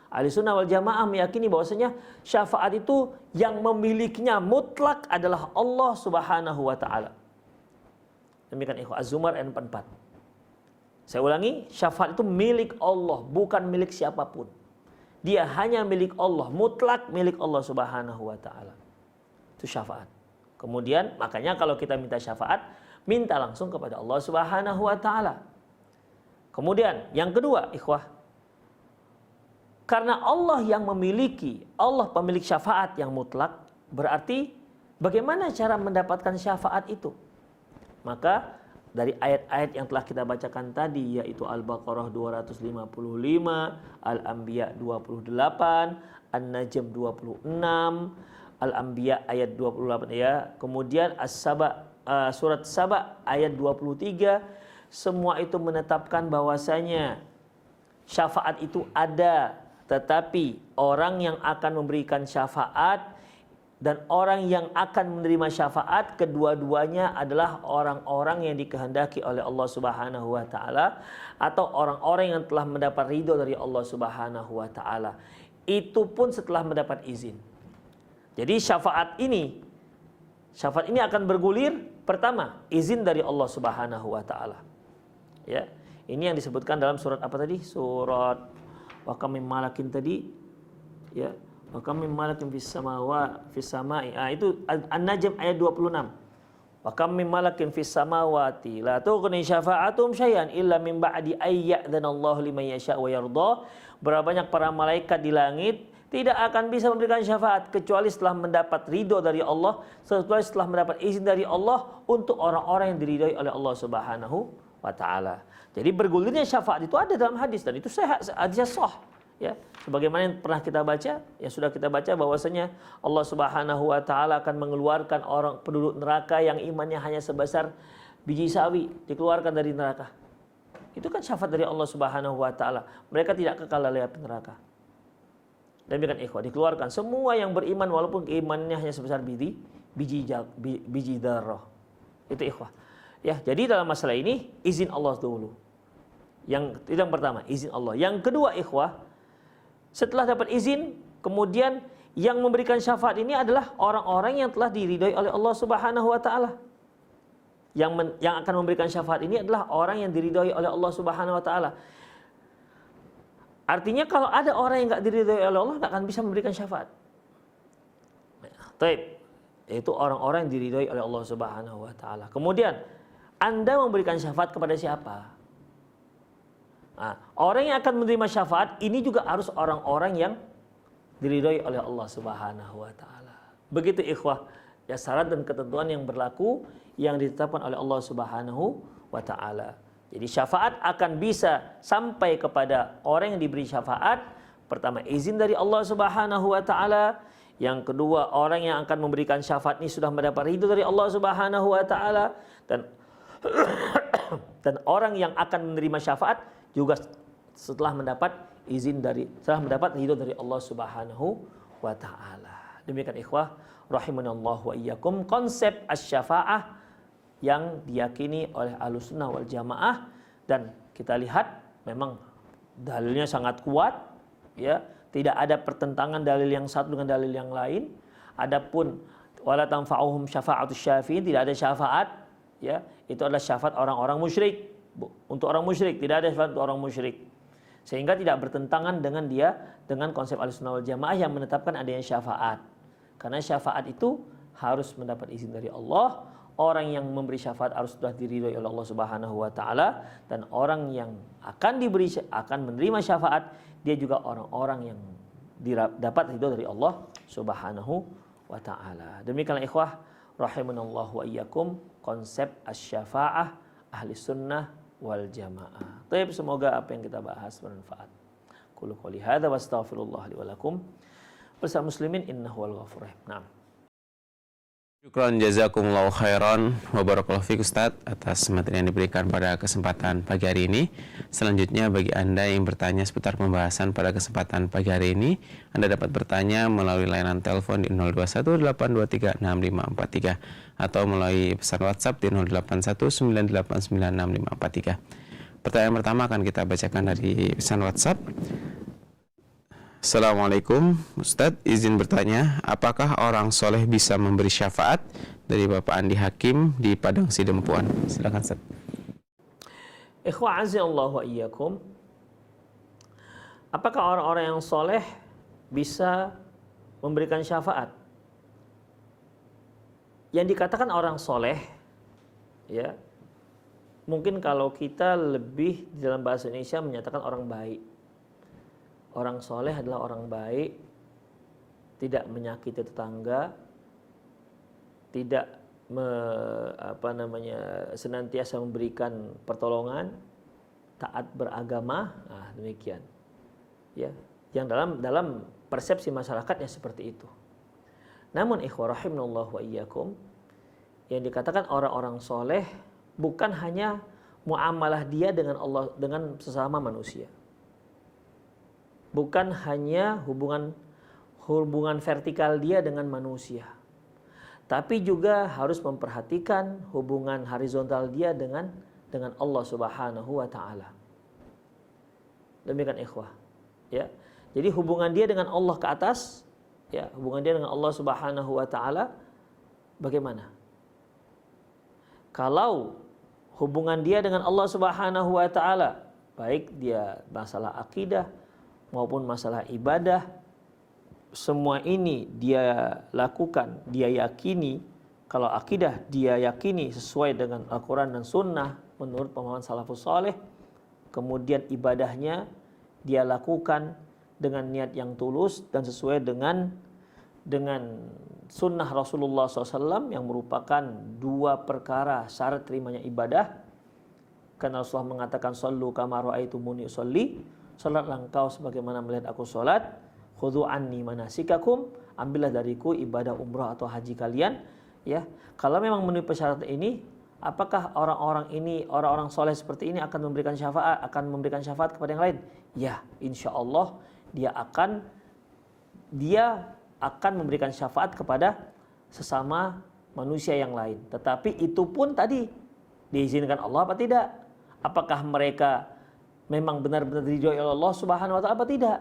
B: Ahli sunnah wal jamaah meyakini bahwasanya syafaat itu yang memilikinya mutlak adalah Allah Subhanahu wa taala. Demikian ikhwah, Az-Zumar ayat 44. Saya ulangi, syafaat itu milik Allah, bukan milik siapapun. Dia hanya milik Allah, mutlak milik Allah Subhanahu wa taala. Itu syafaat. Kemudian makanya kalau kita minta syafaat, minta langsung kepada Allah Subhanahu wa taala. Kemudian yang kedua, ikhwah, karena Allah yang memiliki, Allah pemilik syafaat yang mutlak, berarti bagaimana cara mendapatkan syafaat itu? Maka dari ayat-ayat yang telah kita bacakan tadi, yaitu Al-Baqarah 255, Al-Anbiya 28, An-Najm 26, Al-Anbiya ayat 28, ya. Kemudian As-Saba, surat Saba ayat 23, semua itu menetapkan bahwasanya syafaat itu ada, tetapi orang yang akan memberikan syafaat dan orang yang akan menerima syafaat, kedua-duanya adalah orang-orang yang dikehendaki oleh Allah Subhanahu wa taala atau orang-orang yang telah mendapat ridho dari Allah Subhanahu wa taala. Itu pun setelah mendapat izin. Jadi syafaat ini akan bergulir pertama izin dari Allah Subhanahu wa taala. Ya. Ini yang disebutkan dalam surat apa tadi? Surat wa kam min malakin tadi, ya. Wa kam min malakin fis samai. Itu An-Najm ayat 26. Wa kam min malakin fis samawati la tughni syafa'atum syai'an illa min ba'di ay ya'dhanallahu liman yasha' wa yarda. Berapa banyak para malaikat di langit tidak akan bisa memberikan syafaat kecuali setelah mendapat ridho dari Allah, setelah mendapat izin dari Allah untuk orang-orang yang diridhoi oleh Allah Subhanahu wa taala. Jadi bergulirnya syafaat itu ada dalam hadis dan itu sehat, hadisnya sahih. Ya, sebagaimana yang pernah kita baca, yang sudah kita baca bahwasanya Allah Subhanahu wa taala akan mengeluarkan orang penduduk neraka yang imannya hanya sebesar biji sawi, dikeluarkan dari neraka. itu kan syafaat dari Allah Subhanahu wa taala. Mereka tidak kekal dalam api neraka. Demikian ikhwah, dikeluarkan semua yang beriman walaupun keimanannya hanya sebesar biji darah. Itu ikhwah. Ya, jadi dalam masalah ini izin Allah dulu. Yang pertama, izin Allah. Yang kedua ikhwah, setelah dapat izin, kemudian yang memberikan syafaat ini adalah orang-orang yang telah diridhoi oleh Allah Subhanahu wa taala. Yang akan memberikan syafaat ini adalah orang yang diridhoi oleh Allah Subhanahu wa taala. Artinya kalau ada orang yang enggak diridhoi oleh Allah, enggak akan bisa memberikan syafaat. Baik. Yaitu orang-orang yang diridhoi oleh Allah Subhanahu wa taala. Kemudian Anda memberikan syafaat kepada siapa? Nah, orang yang akan menerima syafaat ini juga harus orang-orang yang diridhoi oleh Allah Subhanahu wa taala. Begitu ikhwah, ya syarat dan ketentuan yang berlaku yang ditetapkan oleh Allah Subhanahu wa taala. Jadi syafaat akan bisa sampai kepada orang yang diberi syafaat. Pertama, izin dari Allah Subhanahu wa taala. Yang kedua, orang yang akan memberikan syafaat ini sudah mendapat ridho dari Allah Subhanahu wa taala, dan orang yang akan menerima syafaat juga setelah mendapat ridho dari Allah Subhanahu wa taala. Demikian ikhwah rahimanallahu wa iyyakum, konsep asy-syafaah yang diyakini oleh Ahlussunnah wal Jamaah, dan kita lihat memang dalilnya sangat kuat, ya, tidak ada pertentangan dalil yang satu dengan dalil yang lain. Adapun wala tanfa'uhum syafa'atus syafi'in, tidak ada syafaat, ya, itu adalah syafaat orang-orang musyrik, untuk orang musyrik, tidak ada syafaat untuk orang musyrik. Sehingga tidak bertentangan dengan konsep Ahlussunnah wal Jamaah yang menetapkan adanya syafaat. Karena syafaat itu harus mendapat izin dari Allah. Orang yang memberi syafaat harus sudah diridhoi oleh Allah Subhanahu wa taala, dan orang yang akan menerima syafaat dia juga orang-orang yang dapat ridho dari Allah Subhanahu wa taala. Demikianlah ikhwah rahimanallahu wa iyyakum, konsep asy-syafaah ahli sunnah wal jamaah. Baik, semoga apa yang kita bahas bermanfaat. Qul qouli hadza wastaghfirullah li wa lakum. Bersama muslimin innahu wal ghafurur rahim. Naam.
A: Syukran jazakumullahu khairan wa barakallahu fiik Ustaz atas materi yang diberikan pada kesempatan pagi hari ini. Selanjutnya bagi Anda yang bertanya seputar pembahasan pada kesempatan pagi hari ini, Anda dapat bertanya melalui layanan telepon di 0218236543 atau melalui pesan WhatsApp di 0819896543. Pertanyaan pertama akan kita bacakan dari pesan WhatsApp. Assalamualaikum Ustadz, izin bertanya, apakah orang soleh bisa memberi syafaat? Dari Bapak Andi Hakim di Padang Sidempuan. Silakan Ustadz.
B: Ikhwa azza-Allah wa iyyakum, apakah orang-orang yang soleh bisa memberikan syafaat? Yang dikatakan orang soleh, ya, mungkin kalau kita lebih di dalam bahasa Indonesia menyatakan orang baik. Orang soleh adalah orang baik, tidak menyakiti tetangga, tidak senantiasa memberikan pertolongan, taat beragama, demikian. Ya, yang dalam persepsi masyarakatnya seperti itu. Namun ikhwah rahimanallahu wa iyyakum, yang dikatakan orang-orang soleh bukan hanya muamalah dia dengan Allah, dengan sesama manusia. Bukan hanya hubungan vertikal dia dengan manusia, tapi juga harus memperhatikan hubungan horizontal dia dengan Allah Subhanahu wa taala. Demikian ikhwah, ya. Jadi hubungan dia dengan Allah ke atas, ya, hubungan dia dengan Allah Subhanahu wa taala bagaimana? Kalau hubungan dia dengan Allah Subhanahu wa taala baik dia masalah akidah maupun masalah ibadah, semua ini dia lakukan, dia yakini. Kalau akidah dia yakini sesuai dengan Al-Quran dan Sunnah menurut pemahaman salafus saleh. Kemudian ibadahnya dia lakukan dengan niat yang tulus dan sesuai dengan Sunnah Rasulullah SAW yang merupakan dua perkara syarat terimanya ibadah. Karena Rasulullah mengatakan sallu kama ra'aitumuni usolli, salatlah engkau sebagaimana melihat aku salat. Khudhu anni manasikakum, ambillah dariku ibadah umrah atau haji kalian, ya. Kalau memang memenuhi persyaratan ini, Apakah orang-orang soleh seperti ini akan memberikan syafaat kepada yang lain? Ya, insya Allah dia akan memberikan syafaat kepada sesama manusia yang lain. Tetapi itu pun tadi diizinkan Allah apa tidak? Apakah mereka memang benar-benar diridhoi oleh Allah Subhanahu wa taala apa tidak?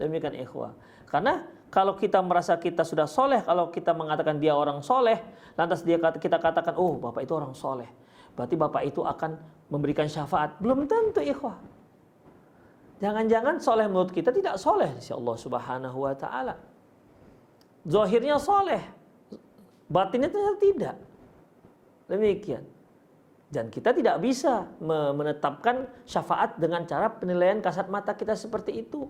B: Demikian ikhwah. Karena kalau kita merasa kita sudah soleh, kalau kita mengatakan dia orang soleh, lantas kita katakan, oh bapak itu orang soleh, berarti bapak itu akan memberikan syafaat. Belum tentu ikhwah. Jangan-jangan soleh menurut kita tidak soleh si Allah Subhanahu wa taala. Zahirnya soleh, batinnya ternyata tidak. Demikian. Dan kita tidak bisa menetapkan syafaat dengan cara penilaian kasat mata kita seperti itu.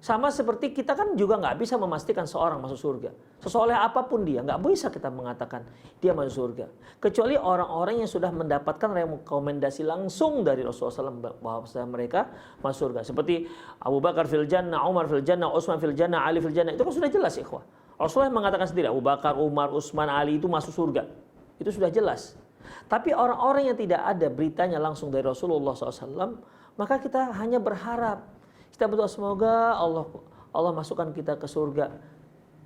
B: Sama seperti kita kan juga nggak bisa memastikan seorang masuk surga. Sesoleh apapun dia, nggak bisa kita mengatakan dia masuk surga. Kecuali orang-orang yang sudah mendapatkan rekomendasi langsung dari Rasulullah SAW bahwa mereka masuk surga. Seperti Abu Bakar fil jannah, Umar fil jannah, Utsman fil jannah, Ali fil jannah. Itu kan sudah jelas ikhwah. Rasulullah mengatakan sendiri Abu Bakar, Umar, Utsman, Ali itu masuk surga. Itu sudah jelas. Tapi orang-orang yang tidak ada beritanya langsung dari Rasulullah SAW, maka kita hanya berharap. Kita berdoa semoga Allah masukkan kita ke surga.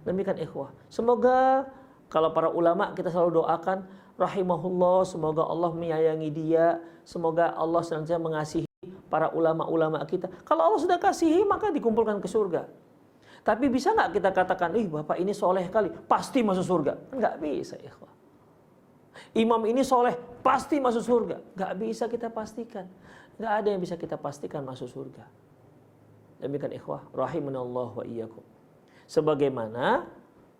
B: Demikian ikhwah. Semoga kalau para ulama kita selalu doakan rahimahullah, semoga Allah menyayangi dia, semoga Allah senantiasa mengasihi para ulama-ulama kita. Kalau Allah sudah kasihi maka dikumpulkan ke surga. Tapi bisa nggak kita katakan, bapak ini soleh kali, pasti masuk surga? Nggak bisa ikhwah. Imam ini soleh, pasti masuk surga? Nggak bisa kita pastikan. Nggak ada yang bisa kita pastikan masuk surga. Demikian ikhwah rahimanallah wa iyyakum. Sebagaimana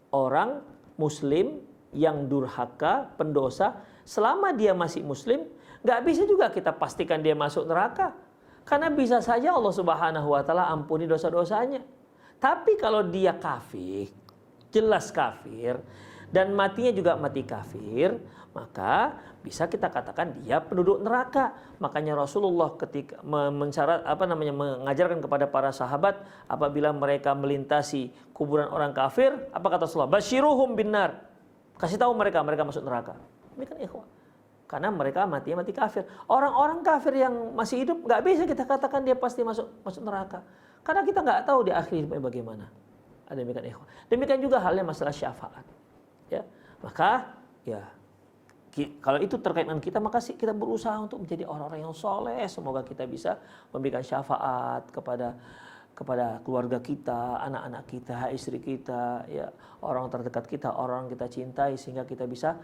B: orang muslim yang durhaka, pendosa, selama dia masih muslim, nggak bisa juga kita pastikan dia masuk neraka. Karena bisa saja Allah Subhanahu wa taala ampuni dosa-dosanya. Tapi kalau dia kafir, jelas kafir, dan matinya juga mati kafir, maka bisa kita katakan dia penduduk neraka. Makanya Rasulullah ketika mengajarkan kepada para sahabat apabila mereka melintasi kuburan orang kafir, apa kata Rasulullah? Basyiruhum binnar. Kasih tahu mereka masuk neraka. Ini kan ikhwah. Karena mereka mati kafir. Orang-orang kafir yang masih hidup nggak bisa kita katakan dia pasti masuk neraka. Karena kita nggak tahu di akhir hidupnya bagaimana. Demikian ikhwah. Demikian juga halnya masalah syafaat. Ya, maka ya kalau itu terkait dengan kita, maka kita berusaha untuk menjadi orang-orang yang soleh. Semoga kita bisa memberikan syafaat kepada keluarga kita, anak-anak kita, istri kita, ya orang terdekat kita, orang kita cintai, sehingga kita bisa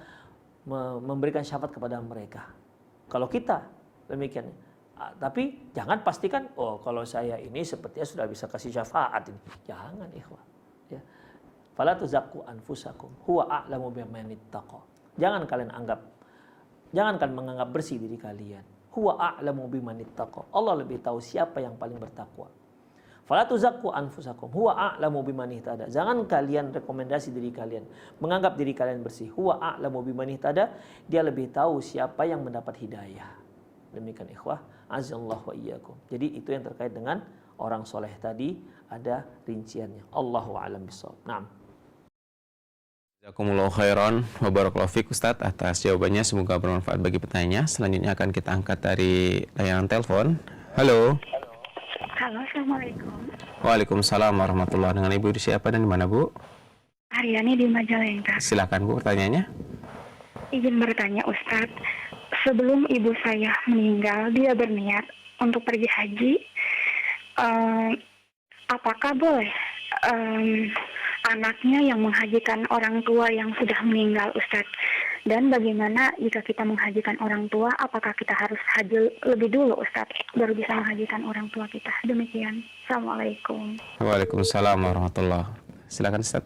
B: memberikan syafaat kepada mereka. Kalau kita demikian. Tapi jangan pastikan, kalau saya ini sepertinya sudah bisa kasih syafaat ini. Jangan ikhwah. Ya. Fala tuzakku anfusakum huwa a'lamu biman ittaqa. Jangan kalian menganggap bersih diri kalian. Huwa a'lamu biman ittaqa. Allah lebih tahu siapa yang paling bertakwa. Fala tuzakku anfusakum huwa a'lamu biman ihtada. Jangan kalian rekomendasi diri kalian, menganggap diri kalian bersih. Huwa a'lamu biman ihtada. Dia lebih tahu siapa yang mendapat hidayah. Demikian ikhwah, azallahu wa iyyakum. Jadi itu yang terkait dengan orang soleh tadi, ada rinciannya. Allahu a'lam bishawab. Naam.
A: Jazakumullahu khairan wa barakallahu fiik Ustaz atas jawabannya, semoga bermanfaat bagi petanya. Selanjutnya akan kita angkat dari layanan telepon. Halo.
C: Halo, assalamualaikum.
A: Waalaikumsalam warahmatullahi. Dengan Ibu siapa dan di mana Bu?
C: Aryani di Majalengka.
A: Silakan Bu pertanyaannya.
C: Izin bertanya Ustadz, sebelum ibu saya meninggal dia berniat untuk pergi haji. Apakah boleh anaknya yang menghajikan orang tua yang sudah meninggal Ustadz? Dan bagaimana jika kita menghajikan orang tua, apakah kita harus haji lebih dulu Ustadz baru bisa menghajikan orang tua kita? Demikian. Assalamualaikum.
A: Waalaikumsalam warahmatullahi. Silakan Ustaz.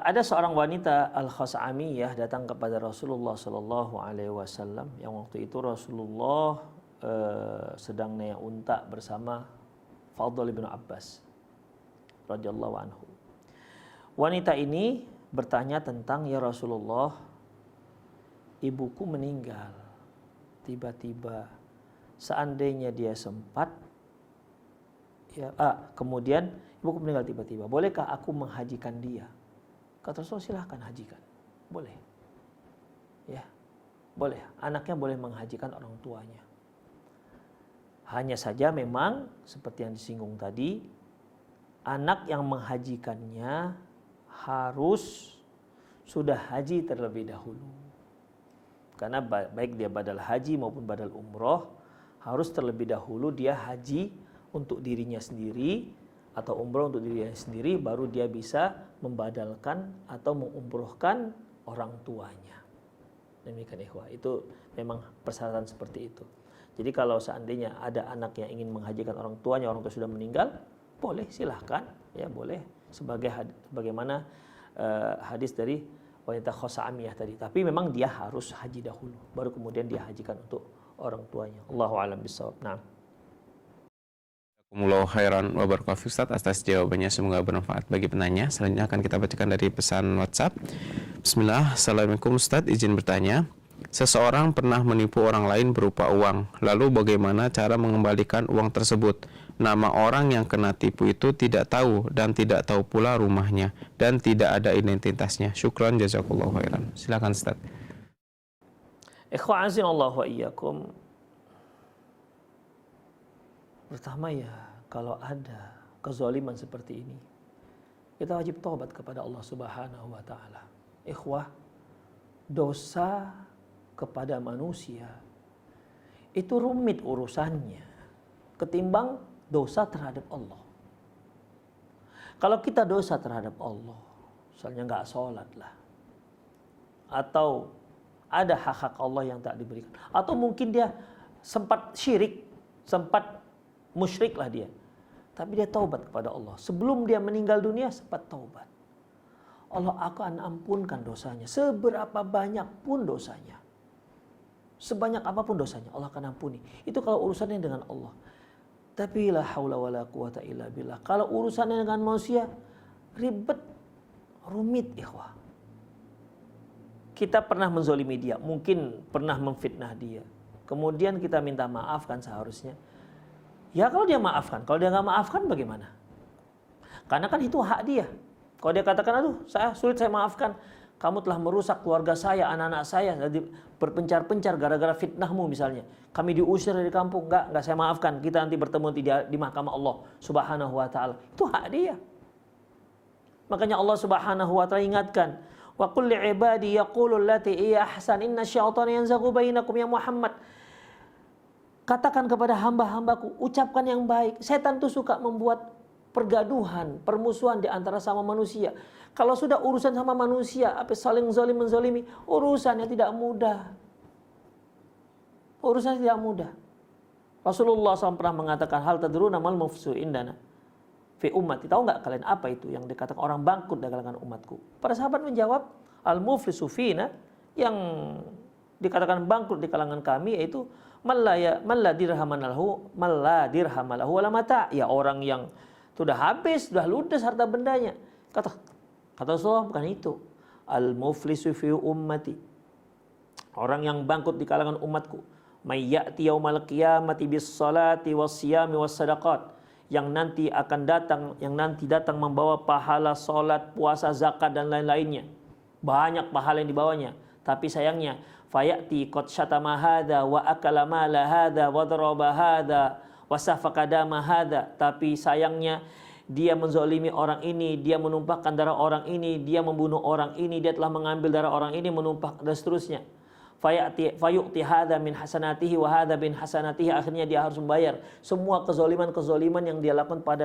B: Ada seorang wanita Al-Khas'amiyah datang kepada Rasulullah Sallallahu Alaihi Wasallam yang waktu itu Rasulullah sedang naik unta bersama Fadl bin Abbas radhiyallahu anhu. Wanita ini bertanya tentang, ya Rasulullah, ibuku meninggal tiba-tiba. Seandainya dia sempat, kemudian ibuku meninggal tiba-tiba, bolehkah aku menghajikan dia? Kata Rasul, silahkan hajikan. boleh. Ya, boleh. Anaknya boleh menghajikan orang tuanya. Hanya saja memang seperti yang disinggung tadi, anak yang menghajikannya harus sudah haji terlebih dahulu. Karena baik dia badal haji maupun badal umroh, harus terlebih dahulu dia haji untuk dirinya sendiri atau umroh untuk dirinya sendiri, baru dia bisa membadalkan atau mengumrohkan orang tuanya. Demikian ikhwah, itu memang persyaratan seperti itu. Jadi kalau seandainya ada anak yang ingin menghajikan orang tuanya, orang tua sudah meninggal, boleh, silahkan, ya boleh. Bagaimana hadis dari wanita Khosamiyah tadi. Tapi memang dia harus haji dahulu, baru kemudian dia hajikan untuk orang tuanya. Allahu a'lam bishawab. Nah.
A: Jazakumullahu khairan wa barakallahu fiik Ustaz atas jawabannya, semoga bermanfaat bagi penanya. Selanjutnya akan kita bacakan dari pesan WhatsApp. Bismillah. Assalamualaikum Ustaz, izin bertanya. Seseorang pernah menipu orang lain berupa uang. Lalu bagaimana cara mengembalikan uang tersebut? Nama orang yang kena tipu itu tidak tahu dan tidak tahu pula rumahnya dan tidak ada identitasnya. Syukran jazakallahu khairan. Silakan Ustaz.
B: Ikhwan azinallahu wa iyyakum. Pertama ya, kalau ada kezaliman seperti ini, kita wajib taubat kepada Allah Subhanahu wa taala. Ikhwah, dosa kepada manusia itu rumit urusannya ketimbang dosa terhadap Allah. Kalau kita dosa terhadap Allah, misalnya nggak sholat lah, atau ada hak-hak Allah yang tak diberikan, atau mungkin dia sempat syirik, sempat musyrik lah dia, tapi dia taubat kepada Allah. Sebelum dia meninggal dunia sempat taubat, Allah akan ampunkan dosanya. Seberapa banyak pun dosanya, sebanyak apapun dosanya, Allah akan ampuni. Itu kalau urusannya dengan Allah. Tapi la haula wala quwata illa billah. Kalau urusannya dengan manusia, ribet, rumit, ikhwah. Kita pernah menzolimi dia, mungkin pernah memfitnah dia. Kemudian kita minta maaf kan seharusnya. Ya kalau dia maafkan, kalau dia nggak maafkan bagaimana? Karena kan itu hak dia. Kalau dia katakan, aduh saya sulit saya maafkan, kamu telah merusak keluarga saya, anak-anak saya, jadi berpencar-pencar gara-gara fitnahmu misalnya. Kami diusir dari kampung, enggak saya maafkan. Kita nanti bertemu di mahkamah Allah Subhanahu wa taala. Itu hak dia. Makanya Allah Subhanahu wa taala ingatkan, wa qul li'ibadi yaqulu allati hiya ahsan inna syaitana yanzaghu bainakum ya Muhammad. Katakan kepada hamba-hambaku, ucapkan yang baik. Setan itu suka membuat pergaduhan, permusuhan di antara sama manusia. Kalau sudah urusan sama manusia, apa saling zalim menzalimi, urusannya tidak mudah. Urusannya tidak mudah. Rasulullah SAW pernah mengatakan, hal tadruna mal mufsu indana fi ummati. Tahu nggak kalian apa itu yang dikatakan orang bangkrut di kalangan umatku? Para sahabat menjawab, al muflisu fina, yang dikatakan bangkrut di kalangan kami yaitu malla dirhamalahu wala mata. Ya orang yang sudah habis, sudah ludes harta bendanya. Kata Rasulullah, bukan itu. Al-muflisu fi ummati, orang yang bangkrut di kalangan umatku, may ya'ti yaumal qiyamati bis salati was siyami was sadaqat, yang nanti datang membawa pahala salat, puasa, zakat dan lain-lainnya. Banyak pahala yang dibawanya, tapi sayangnya fayati qad syatama hadza wa akala mala hadza wa daraba hadza wa safaka dama hadza, tapi sayangnya dia menzalimi orang ini, dia menumpahkan darah orang ini, dia membunuh orang ini, dia telah mengambil darah orang ini, menumpah dan seterusnya. Fayu'ti hadza min hasanatihi wa hadza bin hasanatihi, akhirnya dia harus membayar semua kezaliman yang dia lakukan pada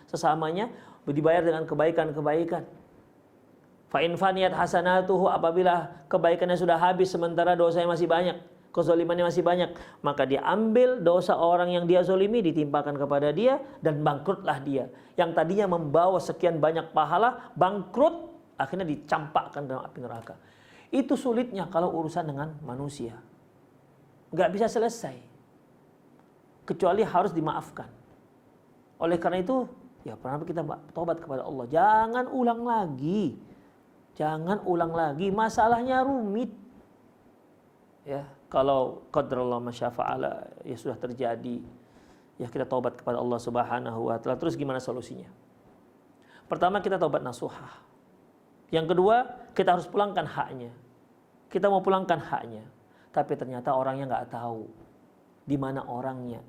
B: sesamanya, dibayar dengan kebaikan-kebaikan. Fa in faniyat hasanatuhu, apabila kebaikannya sudah habis sementara dosanya masih banyak, kezalimannya masih banyak, maka dia ambil dosa orang yang dia zalimi, ditimpakan kepada dia, dan bangkrutlah dia. Yang tadinya membawa sekian banyak pahala, bangkrut, akhirnya dicampakkan dalam api neraka. Itu sulitnya kalau urusan dengan manusia. Nggak bisa selesai, kecuali harus dimaafkan. Oleh karena itu, ya pernah kita taubat kepada Allah. Jangan ulang lagi. Jangan ulang lagi. Masalahnya rumit. Ya, kalau qadarullah masyafa'ala, ya sudah terjadi, ya kita taubat kepada Allah Subhanahu wa taala. Terus gimana solusinya? Pertama, kita taubat nasuhah. Yang kedua, kita harus pulangkan haknya. Kita mau pulangkan haknya, tapi ternyata orangnya nggak tahu di mana orangnya.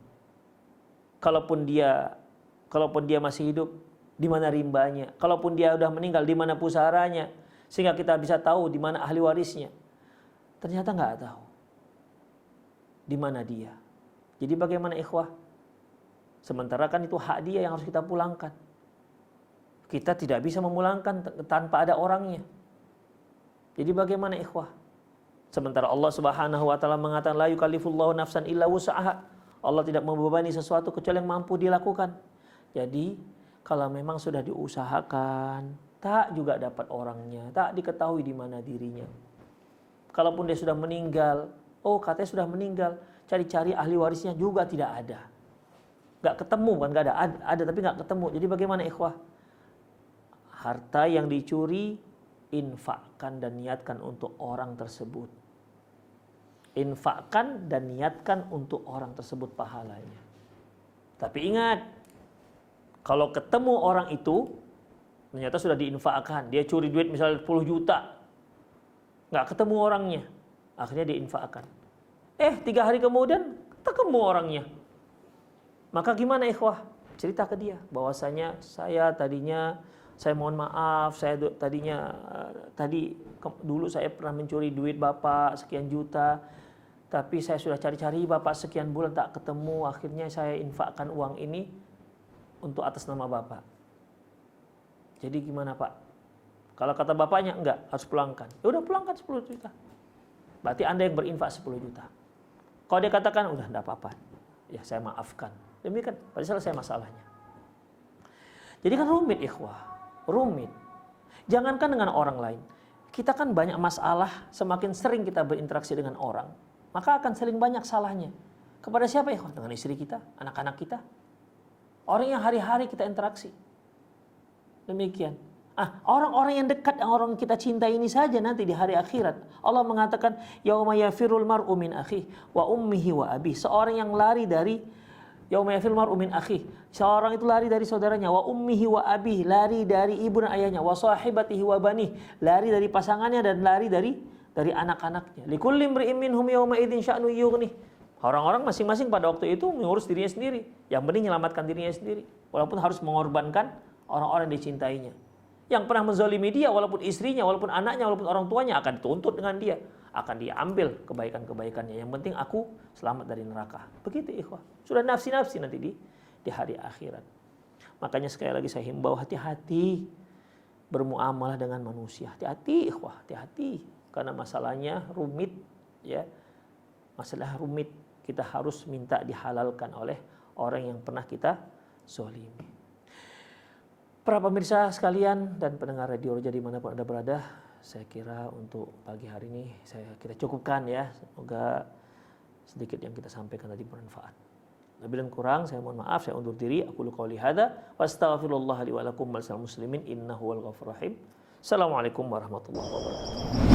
B: Kalaupun dia masih hidup, di mana rimbanya. Kalaupun dia udah meninggal, di mana pusaranya, sehingga kita bisa tahu di mana ahli warisnya. Ternyata nggak tahu di mana dia. Jadi bagaimana ikhwah? Sementara kan itu hak dia yang harus kita pulangkan. Kita tidak bisa memulangkan tanpa ada orangnya. Jadi bagaimana ikhwah? Sementara Allah Subhanahu wa taala mengatakan la yukallifullahu nafsan illa wus'aha. Allah tidak membebani sesuatu kecuali yang mampu dilakukan. Jadi kalau memang sudah diusahakan, tak juga dapat orangnya, tak diketahui di mana dirinya. Kalaupun dia sudah meninggal, katanya sudah meninggal, cari-cari ahli warisnya juga tidak ada. Gak ketemu kan, gak ada tapi gak ketemu. Jadi bagaimana ikhwah? Harta yang dicuri, infakkan dan niatkan untuk orang tersebut. Infakkan dan niatkan untuk orang tersebut pahalanya. Tapi ingat, kalau ketemu orang itu, ternyata sudah diinfakkan. Dia curi duit misalnya 10 juta. Nggak ketemu orangnya. Akhirnya diinfakkan. 3 hari kemudian, ketemu orangnya. Maka gimana ikhwah? Cerita ke dia. Bahwasanya saya mohon maaf, dulu saya pernah mencuri duit Bapak sekian juta, tapi saya sudah cari-cari Bapak sekian bulan tak ketemu, akhirnya saya infakkan uang ini untuk atas nama Bapak. Jadi gimana Pak? Kalau kata bapaknya enggak, harus pulangkan. Ya udah pulangkan 10 juta. Berarti Anda yang berinfak 10 juta. Kalau dia katakan udah enggak apa-apa, ya saya maafkan. Demikian, berarti selesai masalahnya. Jadi kan rumit ikhwah. Rumit. Jangankan dengan orang lain. Kita kan banyak masalah, semakin sering kita berinteraksi dengan orang, maka akan sering banyak salahnya. Kepada siapa ya? Dengan istri kita, anak-anak kita. Orang yang hari-hari kita interaksi. Demikian. Orang-orang yang dekat, yang orang kita cintai ini saja nanti di hari akhirat. Allah mengatakan, yauma yafirul mar'u min akhihi wa ummihi wa abihi. Seorang yang lari dari yauma yafirul mar'u min akhihi. Seorang itu lari dari saudaranya, wa ummihi wa abihi, lari dari ibu dan ayahnya, wa sahibatihi wa banih, lari dari pasangannya dan lari dari anak-anaknya. Likulli imri'in minhum yawma idzin sya'nu yughnih. Orang-orang masing-masing pada waktu itu mengurus dirinya sendiri, yang penting menyelamatkan dirinya sendiri, walaupun harus mengorbankan orang-orang yang dicintainya. Yang pernah menzalimi dia, walaupun istrinya, walaupun anaknya, walaupun orang tuanya, akan dituntut dengan dia, akan diambil kebaikan-kebaikannya. Yang penting aku selamat dari neraka. Begitu ikhwah. Sudah nafsi-nafsi nanti di hari akhirat. Makanya sekali lagi saya himbau, hati-hati bermuamalah dengan manusia. Hati-hati ikhwah, hati-hati. Karena masalahnya rumit, ya. Masalah rumit, kita harus minta dihalalkan oleh orang yang pernah kita zalimi. Para pemirsa sekalian dan pendengar Radio Roja dimanapun Anda berada, saya kira untuk pagi hari ini kita cukupkan ya. Semoga sedikit yang kita sampaikan tadi bermanfaat. Lebih dan kurang saya mohon maaf, saya undur diri. Aku qouli hadza wa astaghfirullah li wa lakum wal muslimin innahu wal ghafurur rahim. Assalamualaikum warahmatullahi wabarakatuh.